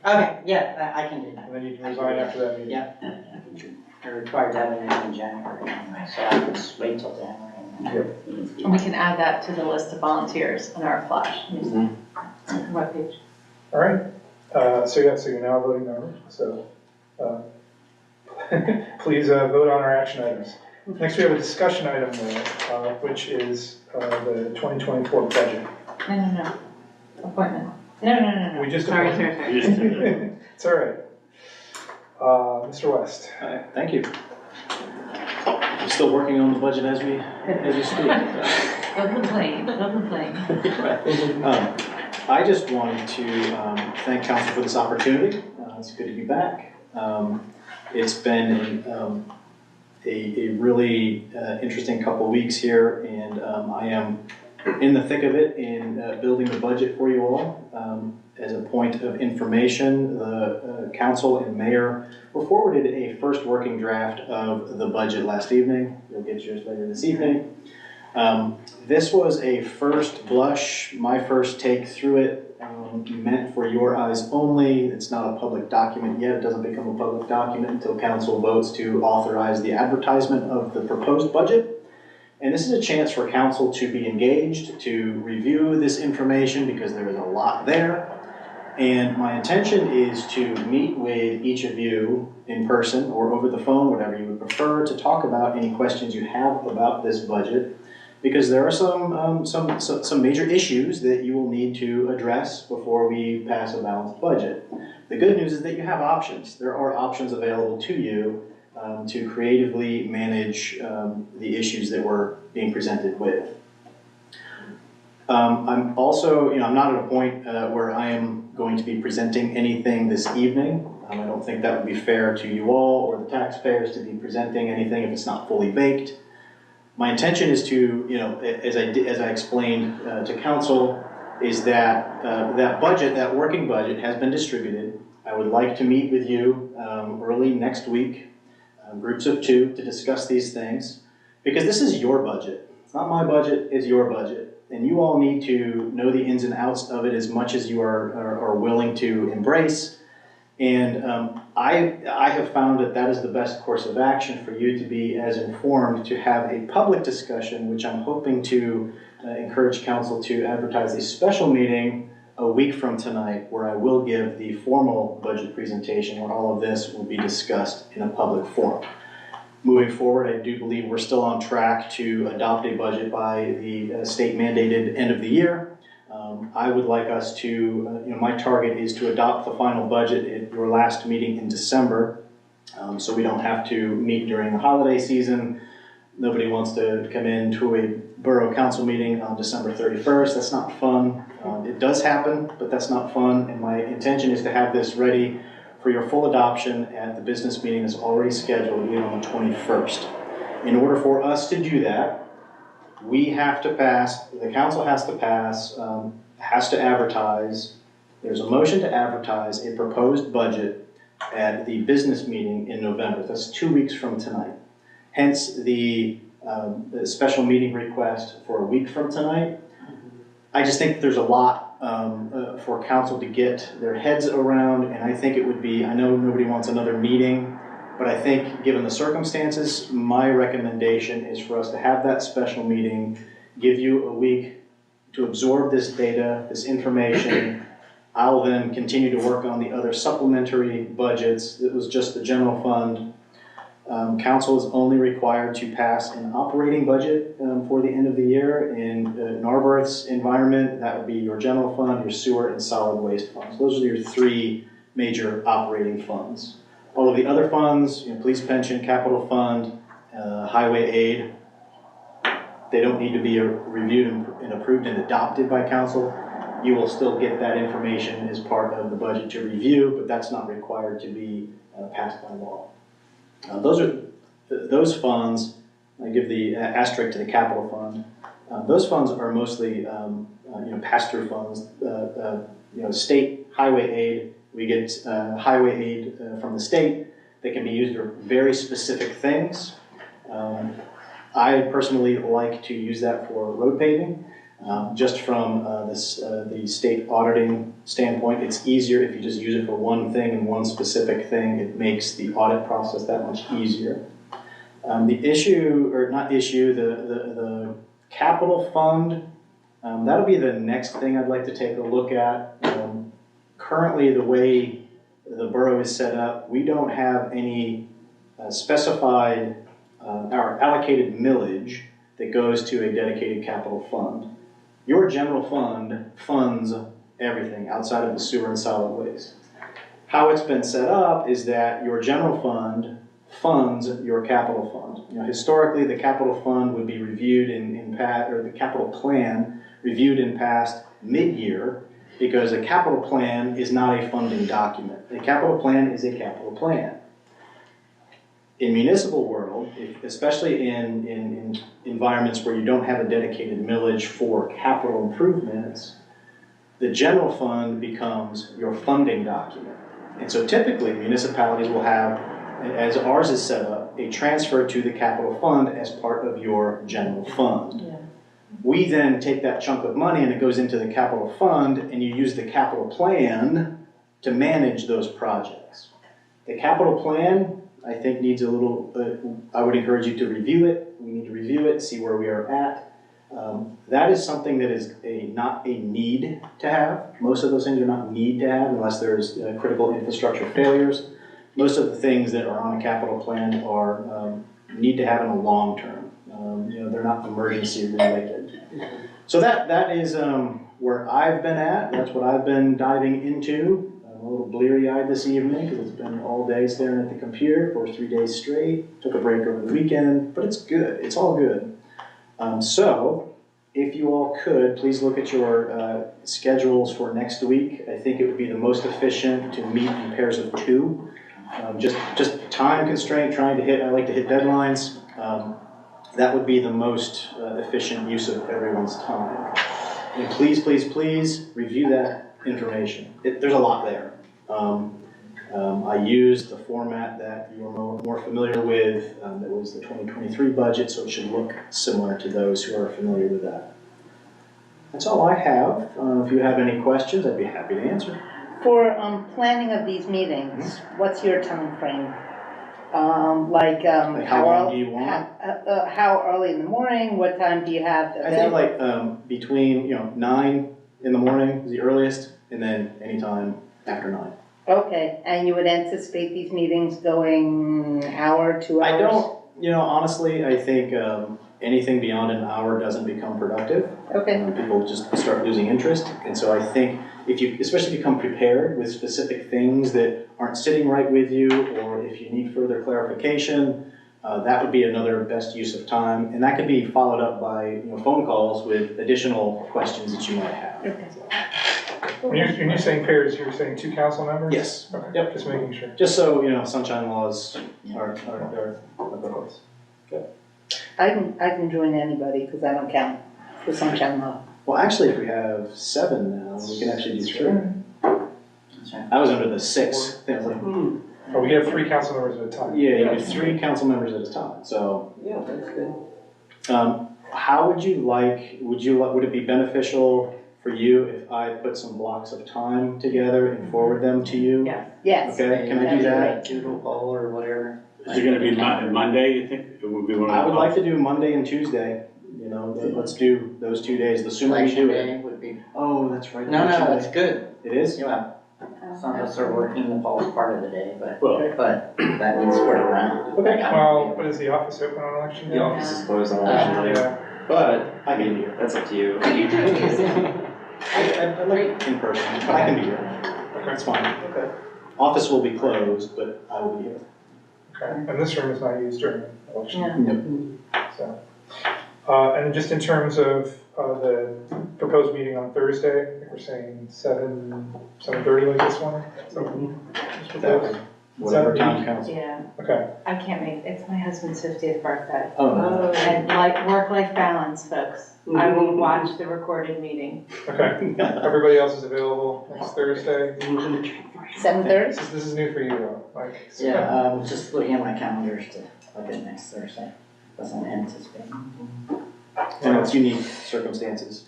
Okay, yeah, I can do that. And then you can resign after that meeting. Yeah. They're required to have it in January anyway, so I can just wait till January. And we can add that to the list of volunteers on our flash webpage. All right. So you're now voting members. So please vote on our action items. Next, we have a discussion item, which is the 2024 budget. No. Appointment. No. We just Sorry. It's all right. Mr. West. Thank you. I'm still working on the budget as we speak. Don't complain. I just wanted to thank council for this opportunity. It's good to be back. It's been a really interesting couple of weeks here, and I am in the thick of it in building the budget for you all. As a point of information, the council and mayor were forwarded a first working draft of the budget last evening. You'll get yours later this evening. This was a first blush, my first take through it, meant for your eyes only. It's not a public document yet. It doesn't become a public document until council votes to authorize the advertisement of the proposed budget. And this is a chance for council to be engaged, to review this information because there is a lot there. And my intention is to meet with each of you in person or over the phone, whatever you would prefer, to talk about any questions you have about this budget, because there are some major issues that you will need to address before we pass a balanced budget. The good news is that you have options. There are options available to you to creatively manage the issues that we're being presented with. I'm also, I'm not at a point where I am going to be presenting anything this evening. I don't think that would be fair to you all or the taxpayers to be presenting anything if it's not fully baked. My intention is to, as I explained to council, is that that budget, that working budget, has been distributed. I would like to meet with you early next week, groups of 2, to discuss these things, because this is your budget. It's not my budget, it's your budget. And you all need to know the ins and outs of it as much as you are willing to embrace. And I have found that is the best course of action for you to be as informed, to have a public discussion, which I'm hoping to encourage council to advertise a special meeting a week from tonight, where I will give the formal budget presentation where all of this will be discussed in a public forum. Moving forward, I do believe we're still on track to adopt a budget by the state mandated end of the year. I would like us to, my target is to adopt the final budget at your last meeting in December, so we don't have to meet during the holiday season. Nobody wants to come into a borough council meeting on December 31st. That's not fun. It does happen, but that's not fun. And my intention is to have this ready for your full adoption at the business meeting that's already scheduled on the 21st. In order for us to do that, we have to pass, the council has to pass, has to advertise. There's a motion to advertise a proposed budget at the business meeting in November. That's 2 weeks from tonight. Hence the special meeting request for a week from tonight. I just think there's a lot for council to get their heads around, and I think it would be, I know nobody wants another meeting, but I think given the circumstances, my recommendation is for us to have that special meeting, give you a week to absorb this data, this information. I'll then continue to work on the other supplementary budgets. It was just the general fund. Council is only required to pass an operating budget for the end of the year. In Narberth's environment, that would be your general fund, your sewer, and solid waste funds. Those are your three major operating funds. All of the other funds, police pension, capital fund, highway aid, they don't need to be reviewed and approved and adopted by council. You will still get that information as part of the budget to review, but that's not required to be passed by law. Those funds, I give the asterisk to the capital fund. Those funds are mostly pass-through funds. State highway aid, we get highway aid from the state that can be used for very specific things. I personally like to use that for road paving. Just from the state auditing standpoint, it's easier if you just use it for one thing and one specific thing. It makes the audit process that much easier. The capital fund, that'll be the next thing I'd like to take a look at. Currently, the way the borough is set up, we don't have any specified or allocated millage that goes to a dedicated capital fund. Your general fund funds everything outside of the sewer and solid waste. How it's been set up is that your general fund funds your capital fund. Historically, the capital fund would be reviewed or the capital plan reviewed and passed mid-year, because a capital plan is not a funding document. A capital plan is a capital plan. In municipal world, especially in environments where you don't have a dedicated millage for capital improvements, the general fund becomes your funding document. And so typically municipalities will have, as ours is set up, a transfer to the capital fund as part of your general fund. Yeah. We then take that chunk of money and it goes into the capital fund, and you use the capital plan to manage those projects. The capital plan, I think, needs a little, I would encourage you to review it. We need to review it, see where we are at. That is something that is not a need to have. Most of those things are not need to have unless there's critical infrastructure failures. Most of the things that are on a capital plan are need to have in a long term. They're not emergency related. So that is where I've been at. That's what I've been diving into. I'm a little bleary-eyed this evening because it's been all day staring at the computer for 3 days straight. Took a break over the weekend, but it's good. It's all good. So if you all could, please look at your schedules for next week. I think it would be the most efficient to meet in pairs of two. Just time constraint, I like to hit deadlines. That would be the most efficient use of everyone's time. And please, please, please review that information. There's a lot there. I used the format that you're more familiar with. That was the 2023 budget, so it should look similar to those who are familiar with that. That's all I have. If you have any questions, I'd be happy to answer. For planning of these meetings, what's your time frame? Like how long do you want? How early in the morning? What time do you have? I think like between 9 in the morning is the earliest, and then anytime after 9. Okay, and you would anticipate these meetings going an hour, 2 hours? I don't, honestly, I think anything beyond an hour doesn't become productive. Okay. People just start losing interest, and so I think especially if you come prepared with specific things that aren't sitting right with you, or if you need further clarification, that would be another best use of time, and that could be followed up by phone calls with additional questions that you might have. Okay. When you're saying pairs, you're saying 2 council members? Yes. Okay. Yep. Just making sure. Just so sunshine laws are good. Okay. I can join anybody, because I don't count for sunshine law. Well, actually, if we have 7 now, we can actually do 3. That's right. I was under the 6 thing. I was like, Oh, we have 3 council members at a time. yeah, you do 3 council members at a time, so. Yeah, that's good. How would you like, would it be beneficial for you if I put some blocks of time together and forward them to you? Yes. Yes. Okay, can I do that? Doodle poll or whatever. Is it gonna be Monday, you think? It would be one of the. I would like to do Monday and Tuesday, let's do those 2 days, the sooner we do Election it. day would be, Oh, that's right. no, election that's day. good. It is? Yeah. Some of us are working the fall part of the day, but Well, that means we're around. Okay. Well, but is the office open on election day? The office is closed on election day, Yeah. but, I can be here. that's up to you. I like in person, but I can be here. Okay. That's fine. Okay. Office will be closed, but I will be here. Okay, and this room is not used during election. Yeah. Nope. So, and just in terms of the proposed meeting on Thursday, I think we're saying 7:30 like this one? So, just propose. Whatever 7:30? town council. Yeah, Okay, I can't make, it's my husband's 50th birthday. Oh, no. And like work-life balance, folks. I will watch the recorded meeting. okay. Everybody else is available next Thursday? 7:30? This is new for you, though, like. Yeah, just looking at my calendars to look at next Thursday. Wasn't anticipating. And it's unique circumstances.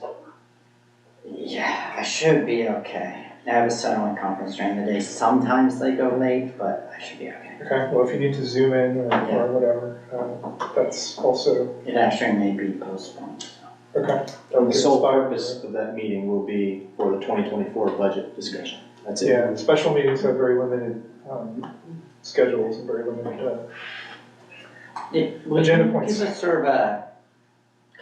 Yeah, I should be okay. I have a settlement conference during the day. Sometimes they go late, but I should be okay. Okay, well, if you need to zoom in or whatever, that's also, It actually may be postponed, so. okay. The sole purpose of that meeting will be for the 2024 budget discussion. That's it. Yeah, special meetings have very limited schedules and very limited, Would agenda you points. give us sort of a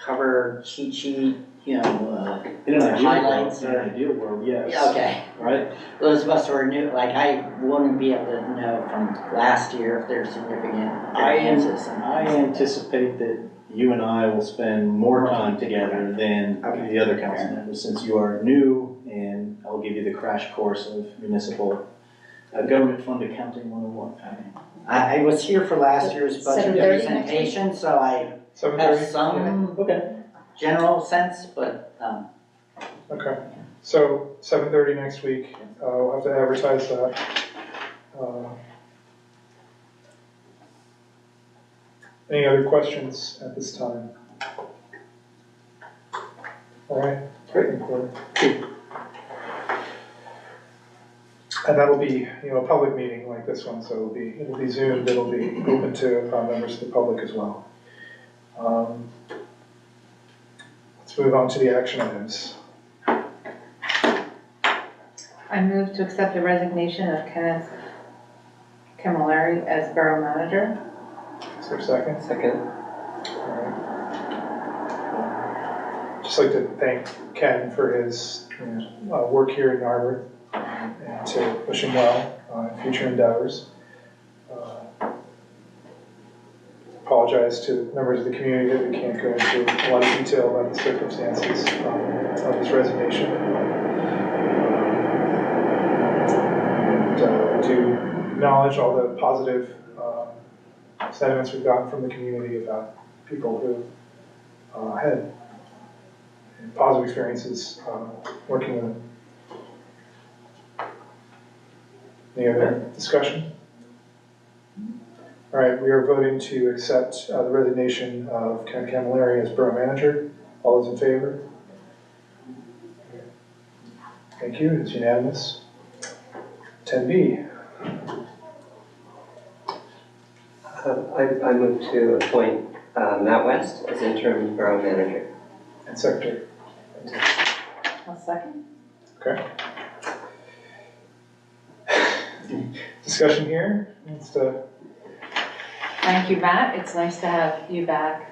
cover cheat sheet, In an highlights ideal world, yes. Yeah, okay. Right? Those of us who are new, like I wouldn't be able to know from last year if there's significant differences. I anticipate that you and I will spend more time together than the other council members, since you are new, and I'll give you the crash course of municipal government fund accounting 101. I was here for last year's budget 7:30 presentation, so I have 7:30? some general sense, but, Okay, so 7:30 next week, we'll have to advertise that. Any other questions at this time? All right, great. And that'll be, a public meeting like this one, so it'll be Zoomed, it'll be open to members of the public as well. Let's move on to the action items. I move to accept the resignation of Kenneth Camilleri as Borough Manager. Is there a second? Second. All right. Just like to thank Ken for his work here in Narberth, and to wish him well in future endeavors. Apologize to members of the community that we can't go into a lot of detail about the circumstances of his resignation. And I do acknowledge all the positive sentiments we've gotten from the community about people who had positive experiences working with him. Any other discussion? All right, we are voting to accept the resignation of Ken Camilleri as Borough Manager. All those in favor? Thank you, it's unanimous. 10B. I move to appoint Matt West as interim borough manager. And Secretary. I'll second. Okay. Discussion here? Thank you, Matt. It's nice to have you back.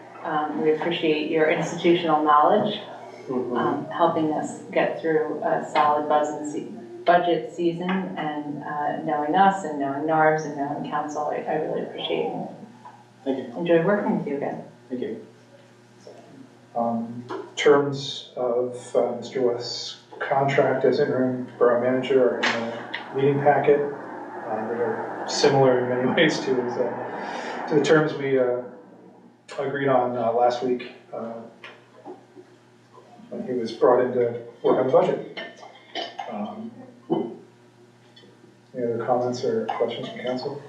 We appreciate your institutional knowledge, helping us get through a solid budget season, and knowing us and knowing NARBS and knowing council. I really appreciate it. Thank you. Enjoy working with you again. Thank you. Terms of Mr. West's contract as interim borough manager are in the meeting packet. They are similar in many ways to the terms we agreed on last week when he was brought in to work on the budget. Any other comments or questions from council?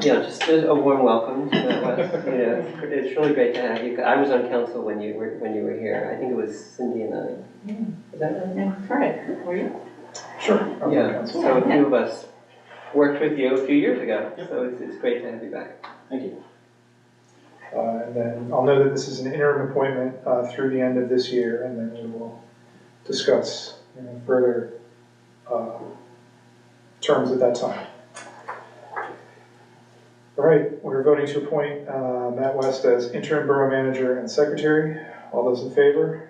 Yeah, just a warm welcome to Matt West. It's really great to have you. I was on council when you were here. I think it was Cindy and I. Is that right? Right, were you? Sure. Yeah, so a few of us worked with you a few years ago, so it's great to have you back. Thank you. And then I'll know that this is an interim appointment through the end of this year, and then we will discuss further terms at that time. All right, we're voting to appoint Matt West as interim borough manager and secretary. All those in favor?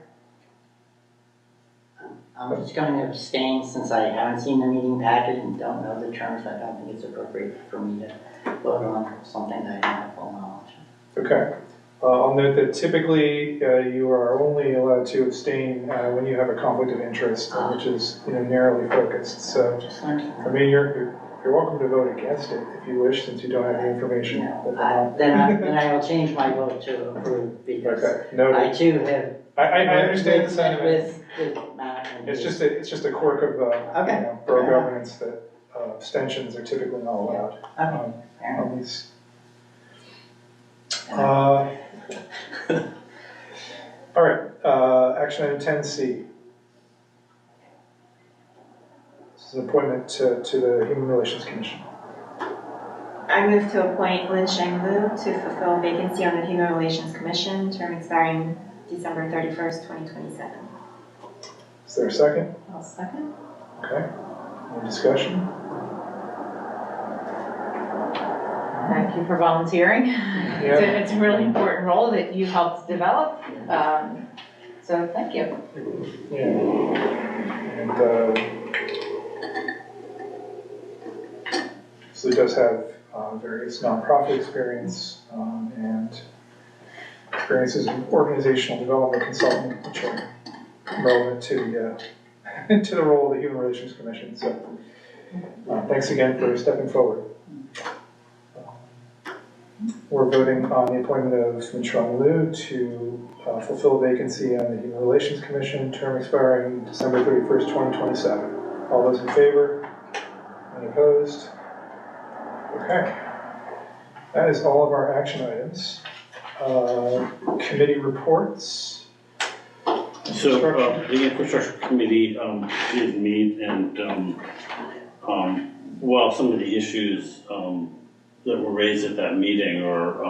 I'm just going to abstain since I haven't seen the meeting packet and don't know the terms. I don't think it's appropriate for me to vote on something that I don't have full knowledge of. Okay. I'll note that typically you are only allowed to abstain when you have a conflict of interest, which is narrowly focused. So, I mean, you're welcome to vote against it if you wish, since you don't have the information. Then I will change my vote to approve because I too have. I understand the sentiment. With Matt and it's just a quirk of borough governance that abstentions are typically not allowed on these. All right, action item 10C. This is an appointment to the Human Relations Commission. I move to appoint Lin Sheng Lu to fulfill vacancy on the Human Relations Commission, term expiring December 31st, 2027. Is there a second? I'll second. Okay. Any discussion? Thank you for volunteering. It's a really important role that you helped develop. So thank you. Yeah. And so he does have various nonprofit experience and experiences in organizational development consulting, which are relevant to the role of the Human Relations Commission. So thanks again for stepping forward. We're voting on the appointment of Min-Chong Liu to fulfill a vacancy on the Human Relations Commission, term expiring December 31st, 2027. All those in favor? Any opposed? Okay. That is all of our action items. Committee reports. So the infrastructure committee did meet, and while some of the issues that were raised at that meeting are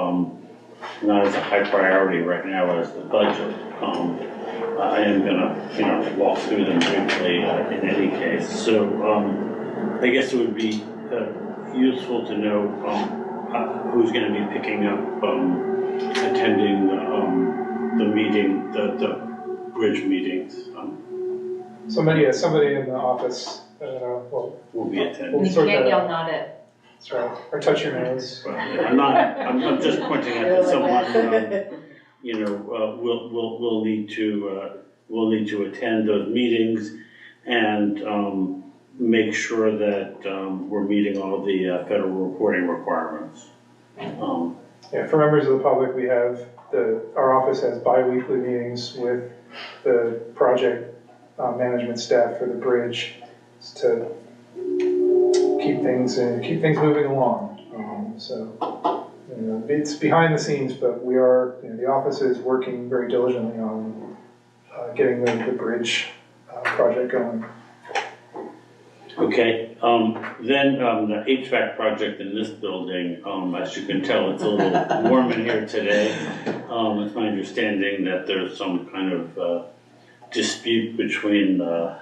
not as a high priority right now as the budget, I am going to walk through them briefly in any case. So I guess it would be useful to know who's going to be picking up attending the meeting, the bridge meetings. Somebody in the office will be attending. You can't yell not it. That's right. Or touch your nose. Well, I'm just pointing out that someone will need to attend those meetings and make sure that we're meeting all the federal reporting requirements. For members of the public, we have our office has bi-weekly meetings with the project management staff for the bridge to keep things moving along. It's behind the scenes, but we are the office is working very diligently on getting the bridge project going. Okay, then the HVAC project in this building, as you can tell, it's a little warm in here today. It's my understanding that there's some kind of dispute between the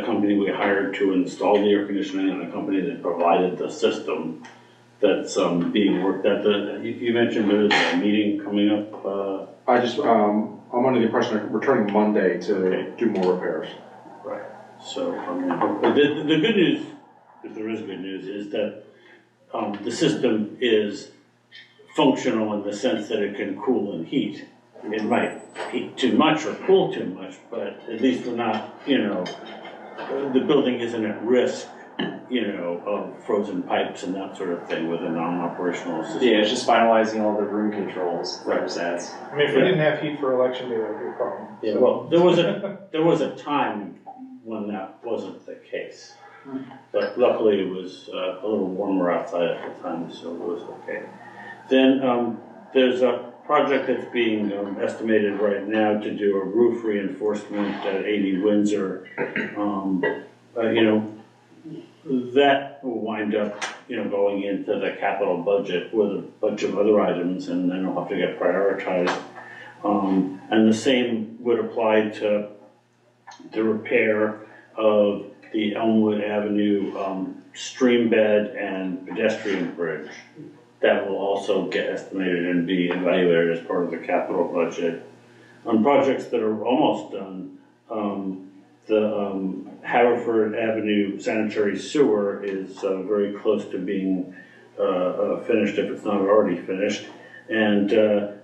company we hired to install the air conditioning and the company that provided the system that's being worked at. You mentioned there's a meeting coming up. I'm under the impression I'm returning Monday to do more repairs. Right. So the good news, if there is good news, is that the system is functional in the sense that it can cool and heat. It might heat too much or cool too much, but at least we're not, the building isn't at risk of frozen pipes and that sort of thing with a non-operational system. Yeah, it's just finalizing all the room controls, thermostats. I mean, if we didn't have heat for election day, that would be a problem. Yeah, well, there was a time when that wasn't the case. But luckily it was a little warmer outside at the time, so it was okay. Then there's a project that's being estimated right now to do a roof reinforcement at 80 Windsor. That will wind up, going into the capital budget with a bunch of other items, and then it'll have to get prioritized. And the same would apply to the repair of the Elmwood Avenue stream bed and pedestrian bridge. That will also get estimated and be evaluated as part of the capital budget. On projects that are almost done, the Haverford Avenue sanitary sewer is very close to being finished, if it's not already finished. And the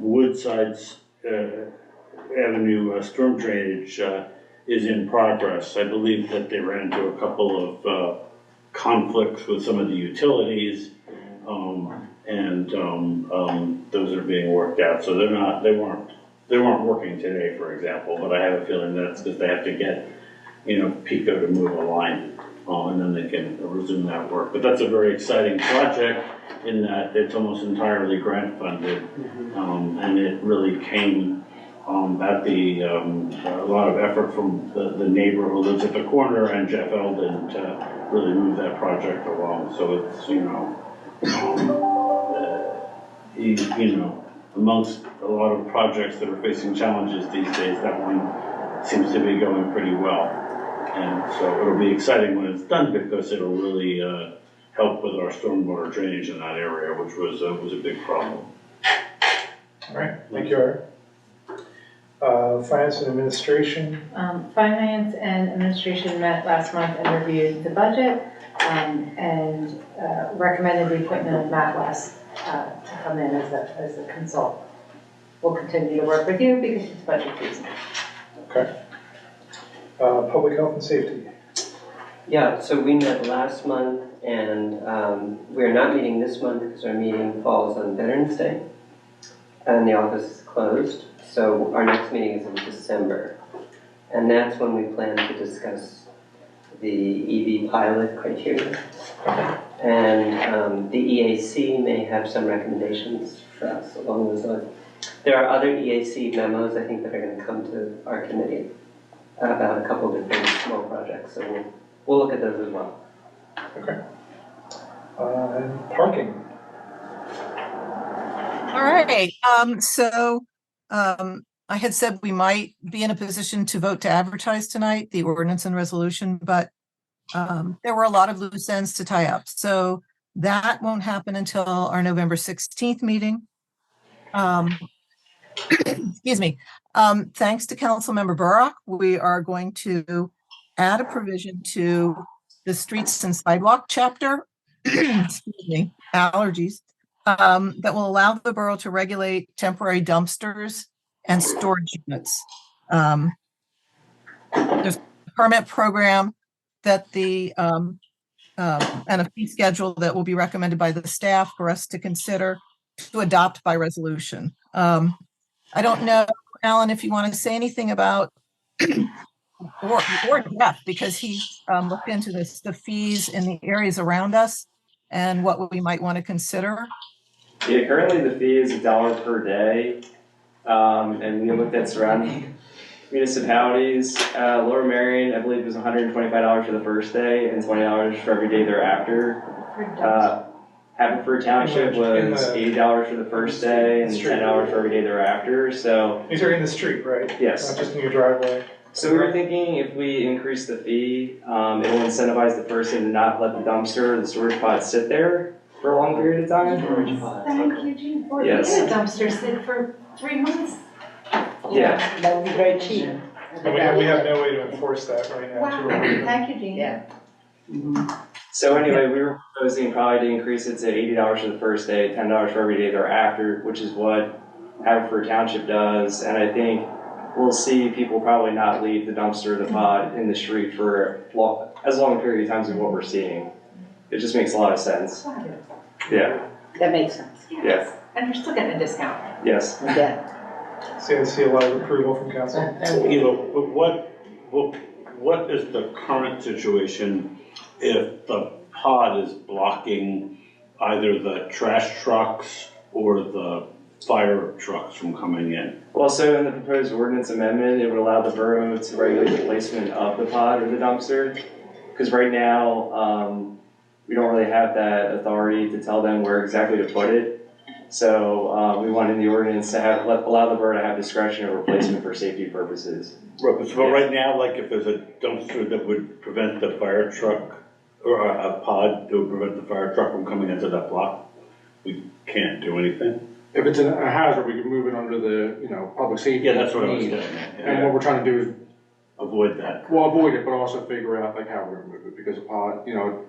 Woodside Avenue storm drainage is in progress. I believe that they ran into a couple of conflicts with some of the utilities, and those are being worked out. So they weren't working today, for example, but I have a feeling that's because they have to get, PICO to move a line, and then they can resume that work. But that's a very exciting project in that it's almost entirely grant funded, and it really came at a lot of effort from the neighbor who lives at the corner and Jeff Eldon to really move that project along. So it's, amongst a lot of projects that are facing challenges these days, that one seems to be going pretty well. And so it'll be exciting when it's done because it'll really help with our stormwater drainage in that area, which was a big problem. All right, thank you, Eric. Finance and Administration. Finance and Administration met last month and reviewed the budget and recommended the appointment of Matt West to come in as a consultant. We'll continue to work with you because it's budget season. Okay. Public Health and Safety. Yeah, so we met last month, and we're not meeting this month because our meeting falls on Veterans Day, and the office is closed. So our next meeting is in December, and that's when we plan to discuss the EV pilot criteria. And the EAC may have some recommendations for us along those lines. There are other EAC memos, I think, that are going to come to our committee about a couple of different small projects. So we'll look at those as well. Okay. And parking. All right. I had said we might be in a position to vote to advertise tonight, the ordinance and resolution, but there were a lot of loose ends to tie up. So that won't happen until our November 16th meeting. Excuse me. Thanks to Councilmember Borough, we are going to add a provision to the streets and sidewalk chapter, excuse me, allergies, that will allow the borough to regulate temporary dumpsters and storage units. There's a permit program that and a fee schedule that will be recommended by the staff for us to consider to adopt by resolution. I don't know, Alan, if you want to say anything about or Jeff, because he looked into the fees in the areas around us and what we might want to consider. Yeah, currently the fee is $1 per day, and we looked at surrounding municipalities. Lower Marion, I believe, was $125 for the first day and $20 for every day thereafter. Haverford Township was $80 for the first day and $10 for every day thereafter. So these are in the street, right? Yes. Not just in your driveway. So we were thinking if we increase the fee, it will incentivize the person to not let the dumpster or the storage pod sit there for a long period of time. Thank you, Jean. Yes. We had a dumpster sit for 3 months. Yeah. That would be very cheap. And we have no way to enforce that right now. Wow, thank you, Jean. Yeah. So anyway, we were proposing probably to increase it to $80 for the first day, $10 for every day thereafter, which is what Haverford Township does. And I think we'll see people probably not leave the dumpster or the pod in the street for as long a period of time as what we're seeing. It just makes a lot of sense. Yeah. That makes sense. Yeah. And you're still getting a discount. Yes. Yeah. See, I see a lot of approval from council. You know, but what is the current situation if the pod is blocking either the trash trucks or the fire trucks from coming in? Well, so in the proposed ordinance amendment, it would allow the borough to regulate the placement of the pod or the dumpster. Because right now, we don't really have that authority to tell them where exactly to put it. So we wanted the ordinance to allow the borough to have discretion over placement for safety purposes. Right, but right now, like if there's a dumpster that would prevent the fire truck, or a pod that would prevent the fire truck from coming into that block, we can't do anything? If it's a hazard, we can move it under the, public safety. Yeah, that's what I was need. getting at. And what we're trying to do is, avoid that. well, avoid it, but also figure out like how we're gonna move it, because a pod,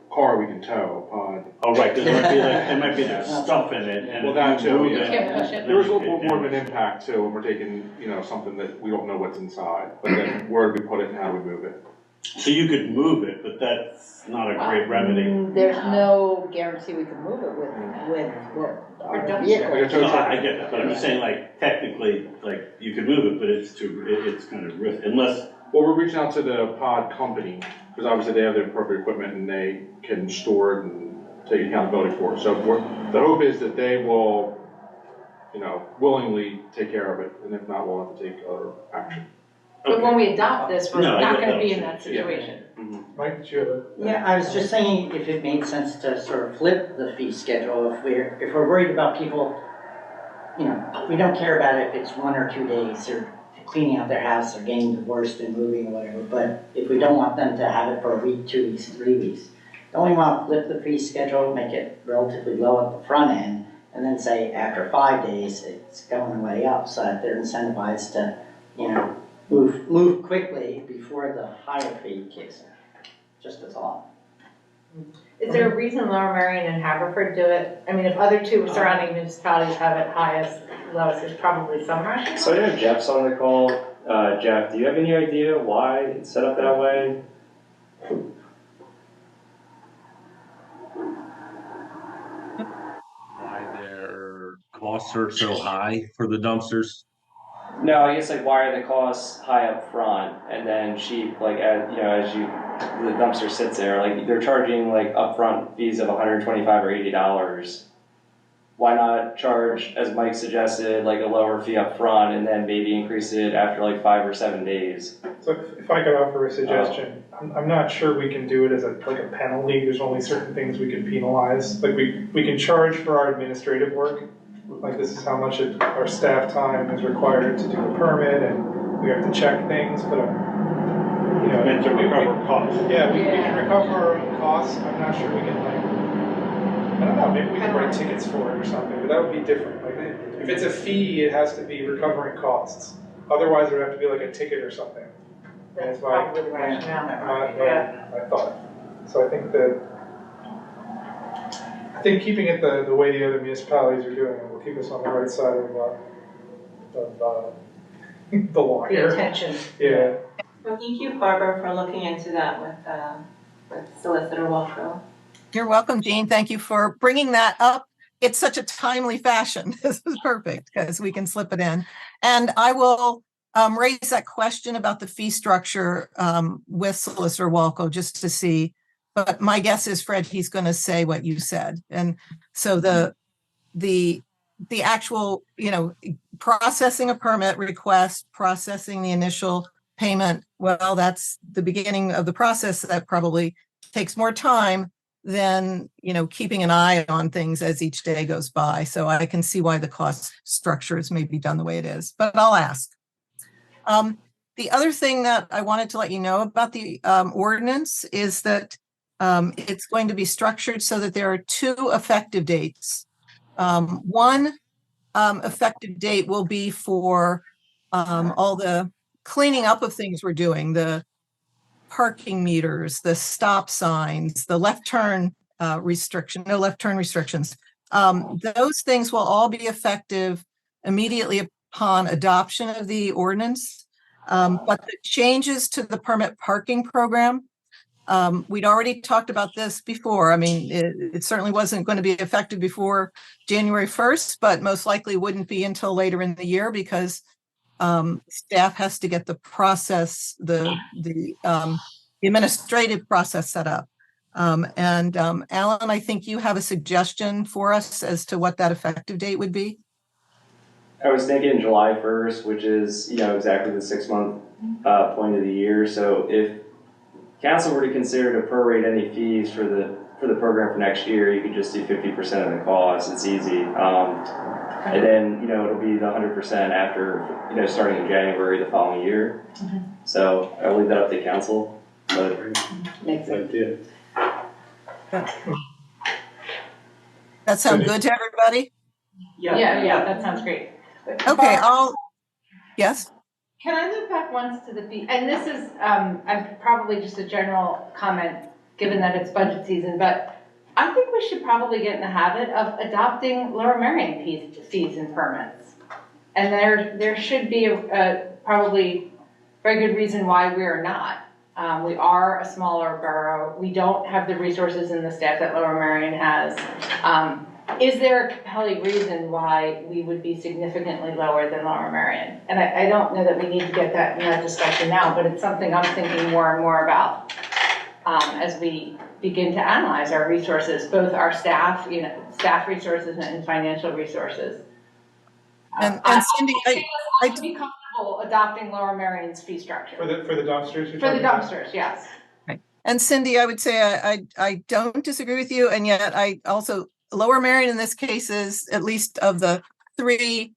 car we can tow, a pod. Oh, right, because it might be the stuff in it, and Well, that if you too, move yeah. it, Can't push it. There was a little more of an impact too, when we're taking, something that we don't know what's inside, but then where do we put it and how do we move it? So you could move it, but that's not a great remedy. There's no guarantee we can move it with our vehicle. Like a tow No, truck. I get that, but I'm just saying, like, technically, like, you could move it, but it's kind of risk, unless, Well, we're reaching out to the pod company, because obviously they have the appropriate equipment and they can store it and take accountability for it. So the hope is that they will, willingly take care of it, and if not, we'll have to take other action. But when we adopt this, we're No, I not get gonna that. be in that situation. Mike, did you have a? Yeah, I was just saying if it made sense to sort of flip the fee schedule, if we're worried about people, we don't care about if it's 1 or 2 days or cleaning out their house or getting divorced and moving or whatever, but if we don't want them to have it for a week, 2 weeks, 3 weeks, don't we want to flip the fee schedule, make it relatively low at the front end, and then say after 5 days, it's going way up so that they're incentivized to, move quickly before the higher fee kicks in? Just a thought. Is there a reason Lower Merion and Haverford do it? I mean, if other two surrounding municipalities have it highest, lowest, there's probably some rationale. So I know Jeff's on the call. Jeff, do you have any idea why it's set up that way? Why their costs are so high for the dumpsters? No, I guess like why are the costs high up front and then cheap as the dumpster sits there, like they're charging like upfront fees of $125 or $80. Why not charge, as Mike suggested, like a lower fee up front and then maybe increase it after like 5 or 7 days? So if I could offer a suggestion, I'm not sure we can do it as a penalty. There's only certain things we can penalize. Like we can charge for our administrative work. Like this is how much our staff time is required to do a permit, and we have to check things. But and to recover costs. Yeah, we can recover our own costs. I'm not sure we can I don't know. Maybe we can write tickets for it or something. But that would be different. Like if it's a fee, it has to be recovering costs. Otherwise, there would have to be like a ticket or something. That's probably the rationale. I thought. So I think keeping it the way the other municipalities are doing it will keep us on the right side of the law The here. attention. Yeah. Well, thank you, Barbara, for looking into that with Solicitor Walco. You're welcome, Jean. Thank you for bringing that up. It's such a timely fashion. This is perfect because we can slip it in. And I will raise that question about the fee structure with Solicitor Walco just to see. But my guess is, Fred, he's going to say what you said. And so the actual, processing a permit request, processing the initial payment, well, that's the beginning of the process. That probably takes more time than, keeping an eye on things as each day goes by. So I can see why the cost structure is maybe done the way it is, but I'll ask. The other thing that I wanted to let you know about the ordinance is that it's going to be structured so that there are 2 effective dates. One effective date will be for all the cleaning up of things we're doing, the parking meters, the stop signs, the left turn no left turn restrictions. Those things will all be effective immediately upon adoption of the ordinance. But the changes to the permit parking program, we'd already talked about this before. I mean, it certainly wasn't going to be effective before January 1st, but most likely wouldn't be until later in the year because staff has to get the process, the administrative process set up. Alan, I think you have a suggestion for us as to what that effective date would be. I was thinking July 1st, which is, exactly the 6-month point of the year. So if council were to consider to prorate any fees for the program for next year, you could just do 50% of the cost. It's easy. And then, it'll be the 100% after, starting in January the following year. Mm-hmm. So I'll leave that up to council. But Makes sense. idea. That sound good to everybody? Yeah, that sounds great. Okay, yes. Can I look back once to the fee? And this is, probably just a general comment, given that it's budget season, but I think we should probably get in the habit of adopting Lower Merion fees and permits. And there should be a probably very good reason why we are not. We are a smaller borough. We don't have the resources and the staff that Lower Merion has. Is there a compelling reason why we would be significantly lower than Lower Merion? And I don't know that we need to get that in that discussion now, but it's something I'm thinking more and more about as we begin to analyze our resources, both our staff, staff resources and financial resources. And Cindy, I would be comfortable adopting Lower Marion's fee structure. For the dumpsters? For the dumpsters, yes. And Cindy, I would say I don't disagree with you, and yet I also, Lower Merion in this case is, at least of the 3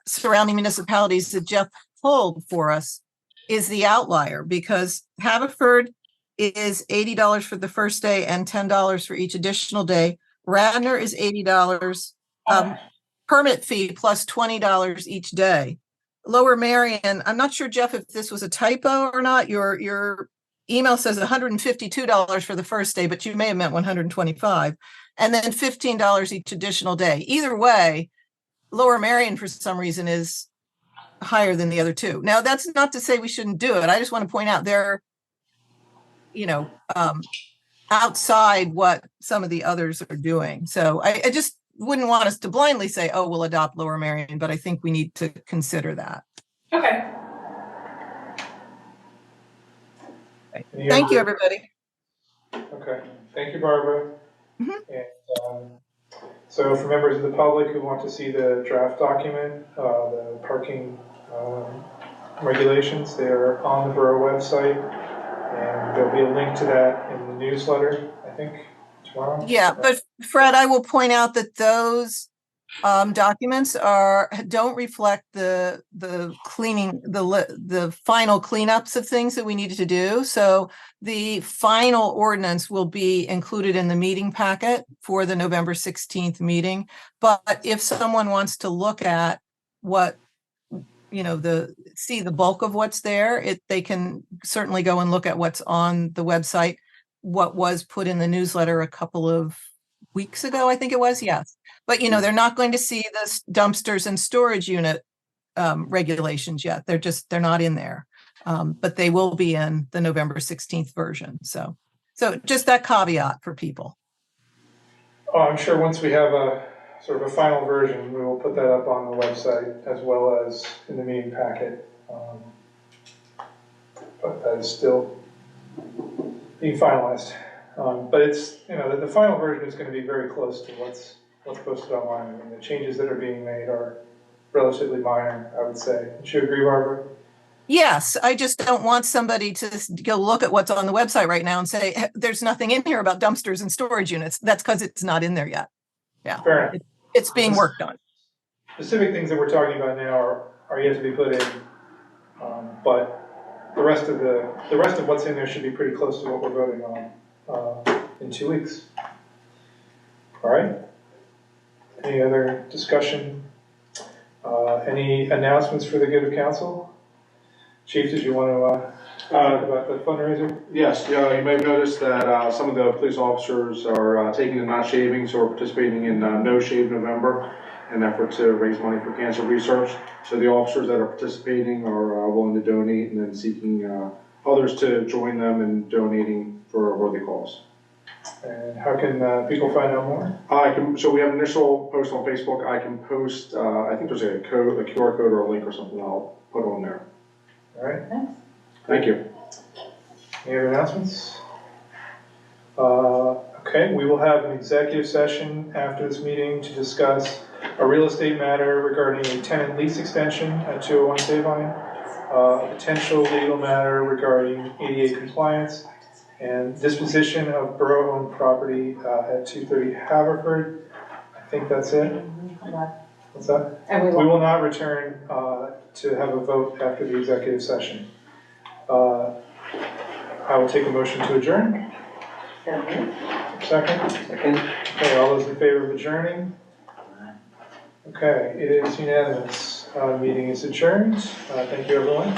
surrounding municipalities that Jeff pulled for us, is the outlier, because Haverford is $80 for the first day and $10 for each additional day. Radnor is $80 permit fee plus $20 each day. Lower Merion, I'm not sure, Jeff, if this was a typo or not. Your email says $152 for the first day, but you may have meant $125, and then $15 each additional day. Either way, Lower Merion for some reason is higher than the other 2. Now, that's not to say we shouldn't do it. I just want to point out they're, outside what some of the others are doing. So I just wouldn't want us to blindly say, oh, we'll adopt Lower Merion, but I think we need to consider that. Okay. Thank you, everybody. Okay, thank you, Barbara. Mm-hmm. And so for members of the public who want to see the draft document, the parking regulations, they're on the Borough website, and there'll be a link to that in the newsletter, I think, tomorrow. Yeah, but Fred, I will point out that those documents don't reflect the cleaning, the final cleanups of things that we needed to do. So the final ordinance will be included in the meeting packet for the November 16th meeting. But if someone wants to look at what, see the bulk of what's there, they can certainly go and look at what's on the website, what was put in the newsletter a couple of weeks ago, I think it was, yes. But, they're not going to see the dumpsters and storage unit regulations yet. They're not in there. But they will be in the November 16th version. So just that caveat for people. Oh, I'm sure once we have a sort of a final version, we will put that up on the website as well as in the meeting packet. But that is still being finalized. But it's, the final version is going to be very close to what's posted online. I mean, the changes that are being made are relatively minor, I would say. Would you agree, Barbara? Yes, I just don't want somebody to go look at what's on the website right now and say, there's nothing in here about dumpsters and storage units. That's because it's not in there yet. Yeah, fair enough. It's being worked on. Specific things that we're talking about now are yet to be put in, but the rest of what's in there should be pretty close to what we're voting on in 2 weeks. All right. Any other discussion? Any announcements for the good of council? Chief, did you want to talk about the fundraiser? Yes, you may have noticed that some of the police officers are taking the not shaving, so we're participating in No Shave November. an effort to raise money for cancer research. So the officers that are participating are willing to donate and then seeking others to join them in donating for a worthy cause. And how can people find out more? So we have an initial post on Facebook. I can post, I think there's a code, a QR code or a link or something I'll put on there. All right. Thanks. Thank you. Any other announcements? Okay, we will have an executive session after this meeting to discuss a real estate matter regarding a tenant lease extension at 201 Sabine, a potential legal matter regarding ADA compliance, and disposition of borough-owned property at 230 Haverford. I think that's it. What's that? And we We will not return to have a vote after the executive session. I will take a motion to adjourn. Second? Second. Okay, all those in favor of adjourning? Okay, it is unanimous. Meeting is adjourned. Thank you, everyone.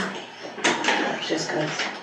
Just 'cause.